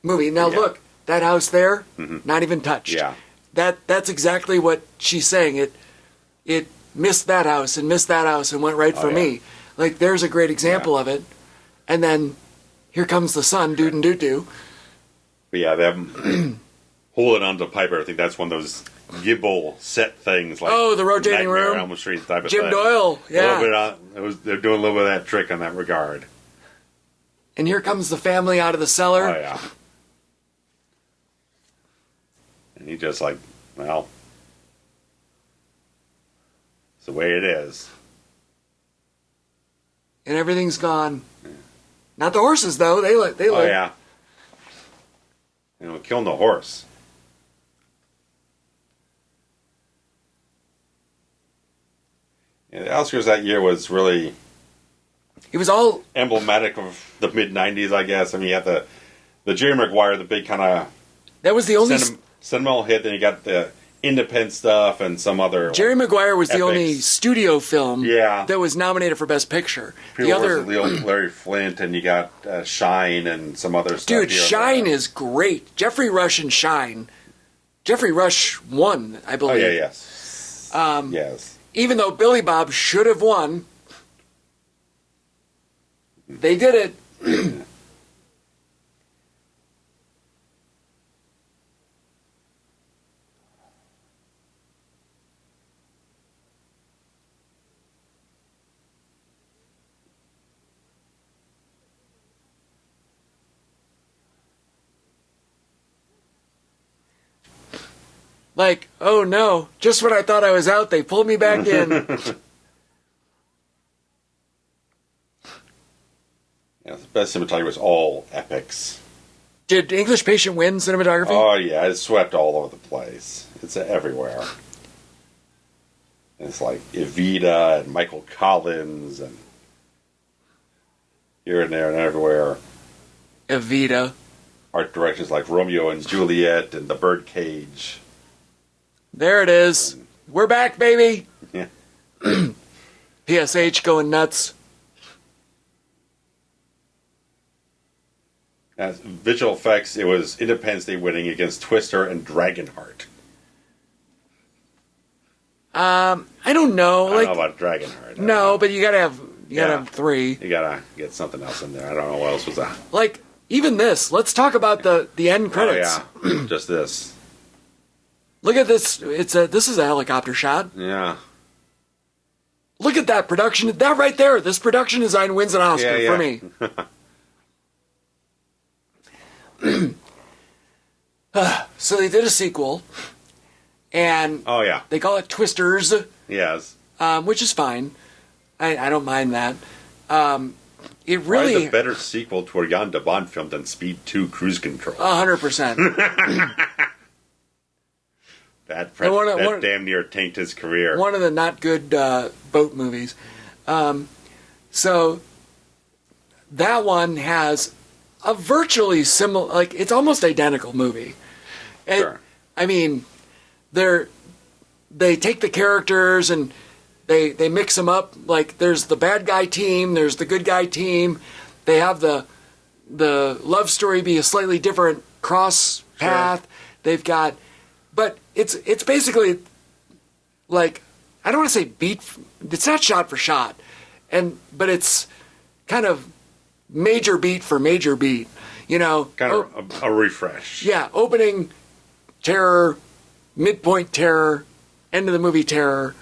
movie. Now look, that house there, not even touched. Yeah. That's exactly what she's saying. It missed that house and missed that house and went right for me. Like, there's a great example of it. And then here comes the sun, doot-and-doot-doo. But yeah, them holding onto the pipe, I think that's one of those Gibble set things. Like the rotating Nightmare room. on Elm Street type of Jim thing. Doyle, yeah. They're doing a little bit of that trick in that regard. And here comes the family out of the cellar. Oh, yeah. And he just it's the way it is. And everything's gone. Yeah. Not the horses, though. They live. Oh, yeah. Killing the horse. Yeah, the Oscars that year was really... It was all... emblematic of the mid-'90s, I guess. I mean, you had the the Jerry Maguire, the big kind of that was the only sentimental hit. Then you got the independent stuff and some other. Jerry Maguire was epics. The only studio film that was nominated for Best Picture. The other, the old Larry Flint, and you got Shine and some other stuff. Dude, Shine is great. Jeffrey Rush and Shine. Jeffrey Rush won, I believe. Oh, yeah, yes. Yes. Even though Billy Bob should have won, they did it. Like, oh no, just when I thought I was out, they pulled me back in. Yeah, the best cinematography was all epics. Did English Patient win cinematography? Oh, yeah, it swept all over the place. It's everywhere. And it's like Evita and Michael Collins and here and there and everywhere. Evita. Art directions like Romeo and Juliet and The Birdcage. There it is. We're back, baby. Yeah. PSH going nuts. As visual effects, it was Independence Day winning against Twister and Dragonheart. I don't know. I don't know about Dragonheart. No, but you gotta have three. You gotta get something else in there. I don't know what else was that. Like even this. Let's talk about the end credits. Oh, yeah. Just this. Look at this. This is a helicopter shot. Yeah. Look at that production. That right there. This production design wins an Oscar for me. So they did a sequel, and they call it Twisters. Yes. Which is fine. I don't mind that. It really probably the better sequel to a Jan de Bont film than Speed 2: Cruise Control. 100%. That damn near tanked his career. One of the not good boat movies. So that one has a virtually similar, like it's almost identical movie. And, sure. I mean, they take the characters and they mix them up. Like there's the bad guy team, there's the good guy team. They have the love story be a slightly different cross path. Sure. They've got. But it's basically like, I don't want to say beat. It's not shot for shot, but it's kind of major beat for major beat. You know, kind of a refresh. Yeah, opening terror, midpoint terror, end of the movie terror,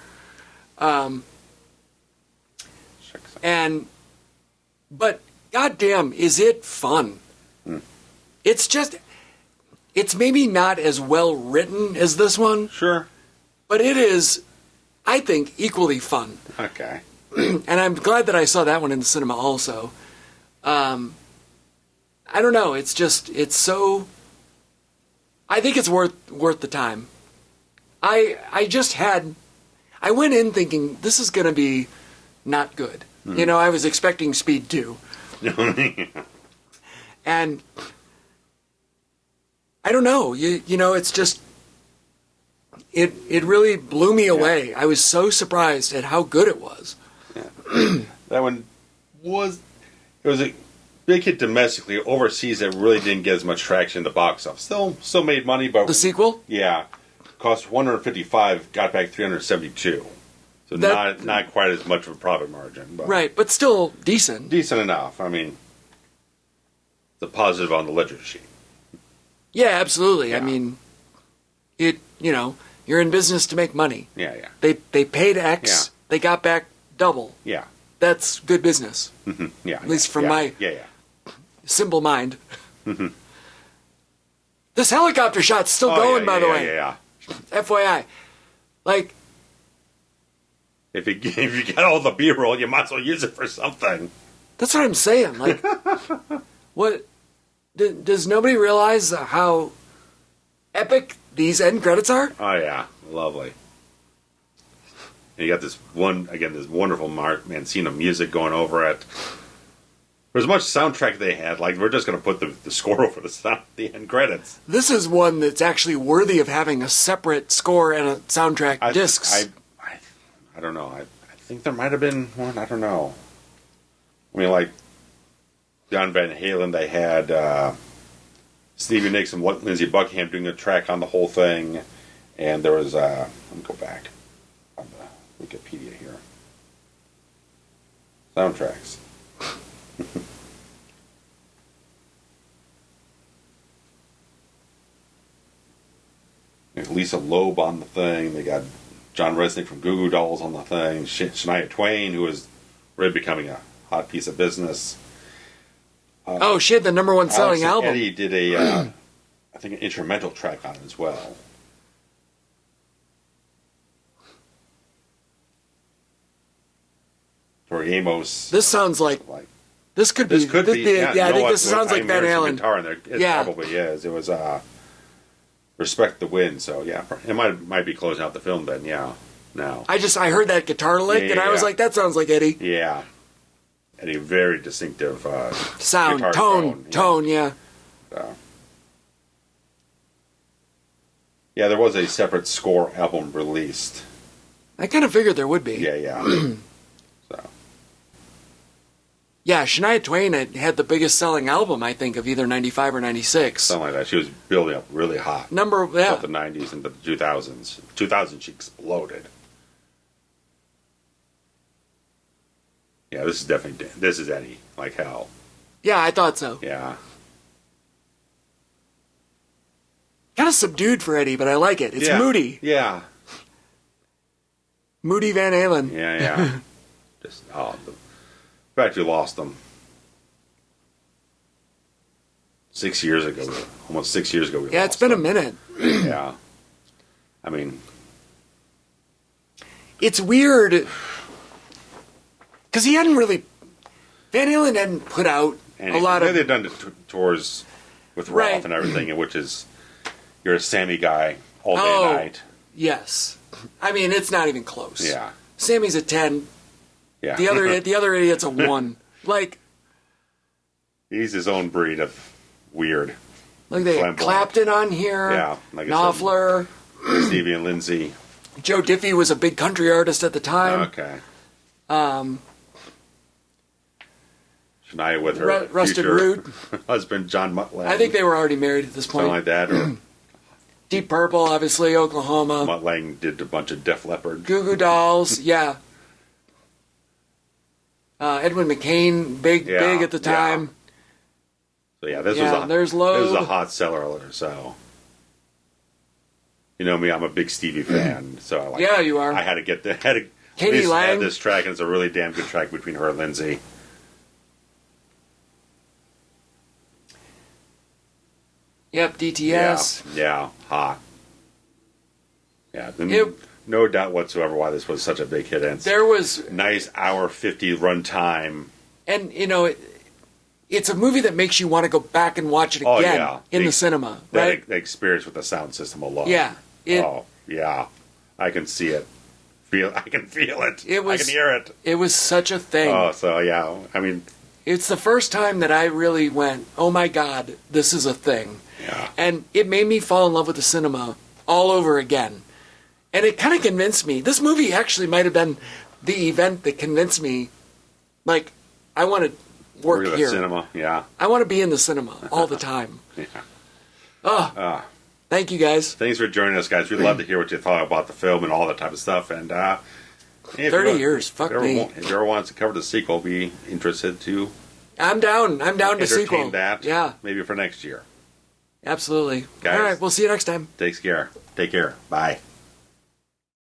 but goddamn, is it fun? It's just. It's maybe not as well written as this one. Sure. But it is, I think, equally fun. Okay. And I'm glad that I saw that one in the cinema also. I don't know. It's so... I think it's worth the time. I went in thinking, this is going to be not good. Mm. You know, I was expecting Speed 2. And... I don't know. You know, it's just it really blew me away. I was so surprised at how good it was. Yeah. That one was a big hit domestically. Overseas, it really didn't get as much traction in the box office. Still made money, but the sequel, cost $155, got back $372. So not quite as much of a profit margin, but right, but still decent. Decent enough. I mean, it's a positive on the ledger sheet. Yeah, absolutely. Yeah. I mean, you're in business to make money. Yeah. They paid X, they got back double. Yeah. That's good business. Mm-hmm. Yeah. At least from my simple mind. Mm-hmm. This helicopter shot's still going, by the way. Yeah. FYI. Like, if you get all the B-roll, you might as well use it for something. That's what I'm saying. Like, what... Does nobody realize how epic these end credits are? Oh, yeah. Lovely. And you got this wonderful Mancino music going over it. For as much soundtrack they had, like, we're just going to put the score over the end credits. This is one that's actually worthy of having a separate score and a soundtrack discs. I don't know. I think there might have been one. I don't know. I mean, like, John Van Halen, they had Stevie Nicks and Lindsey Buckingham doing a track on the whole thing. And there was, let me go back on the Wikipedia here. Soundtracks. Lisa Loeb on the thing. They got John Resnick from Goo Goo Dolls on the thing. Shania Twain, who was really becoming a hot piece of business. Oh shit! The number one selling Alex album. Eddie did a, I think, an instrumental track on it as well. Tori Amos. This sounds like this could be. This could be. Yeah, I think this sounds like Van Halen. Guitar in there. It probably is. It was Respect the Wind. So yeah, it might be closing out the film then. Yeah. Now I heard that guitar lick and I was like, that sounds like Eddie. Yeah. Eddie, very distinctive sound, guitar tone. Yeah. Yeah, there was a separate score album released. I kind of figured there would be. Yeah. So. Yeah, Shania Twain had the biggest selling album, I think, of either 95 or 96. Something like that. She was building up really hot. About the 90s and the 2000s. 2000, she exploded. Yeah, this is Eddie, like hell. Yeah, I thought so. Yeah. Kind of subdued for Eddie, but I like it. It's moody. Yeah. Moody Van Halen. Yeah. Just, the fact you lost them 6 years ago, almost 6 years ago. It's been a minute. Yeah. I mean, it's weird because Van Halen hadn't put out a lot of. They've done the tours with Roth and everything, which is you're a Sammy guy all day and night. Yes, I mean it's not even close. Yeah, Sammy's a 10. Yeah, the other idiot's a 1. Like he's his own breed of weird. Like they had Clapton on here. Yeah, like Knopfler, Stevie and Lindsay. Joe Diffie was a big country artist at the time. Okay. Shania with her Rusted Root husband John Mutt Lange. I think they were already married at this point. Something like that. Or Deep Purple, obviously, Oklahoma. Mutt Lange did a bunch of Def Leppard. Goo Goo Dolls, yeah. Edwin McCain, big at the time. So this was there's Loeb. This was a hot seller. So you know me, I'm a big Stevie fan. So you are. I had to get Katie Lang had this track, and it's a really damn good track between her and Lindsay. Yep, DTS. Yeah, hot. Yeah, no doubt whatsoever why this was such a big hit. There was nice hour 50 run time, and it's a movie that makes you want to go back and watch it again in the cinema. Right, the experience with the sound system alone. Yeah. I can see it. I can feel it. I can hear it. It was such a thing. Oh, so yeah. I mean, it's the first time that I really went, "Oh my God, this is a thing." Yeah. And it made me fall in love with the cinema all over again. And it kind of convinced me. This movie actually might have been the event that convinced me, like, I want to work here. Cinema, yeah. I want to be in the cinema all the time. Yeah. Thank you, guys. Thanks for joining us, guys. We'd love to hear what you thought about the film and all that type of stuff. And 30 years, fuck me. If you ever want to cover the sequel, be interested to. I'm down. I'm down to sequel. That. Yeah. Maybe for next year. Absolutely. Guys, all right, we'll see you next time. Take care. Bye.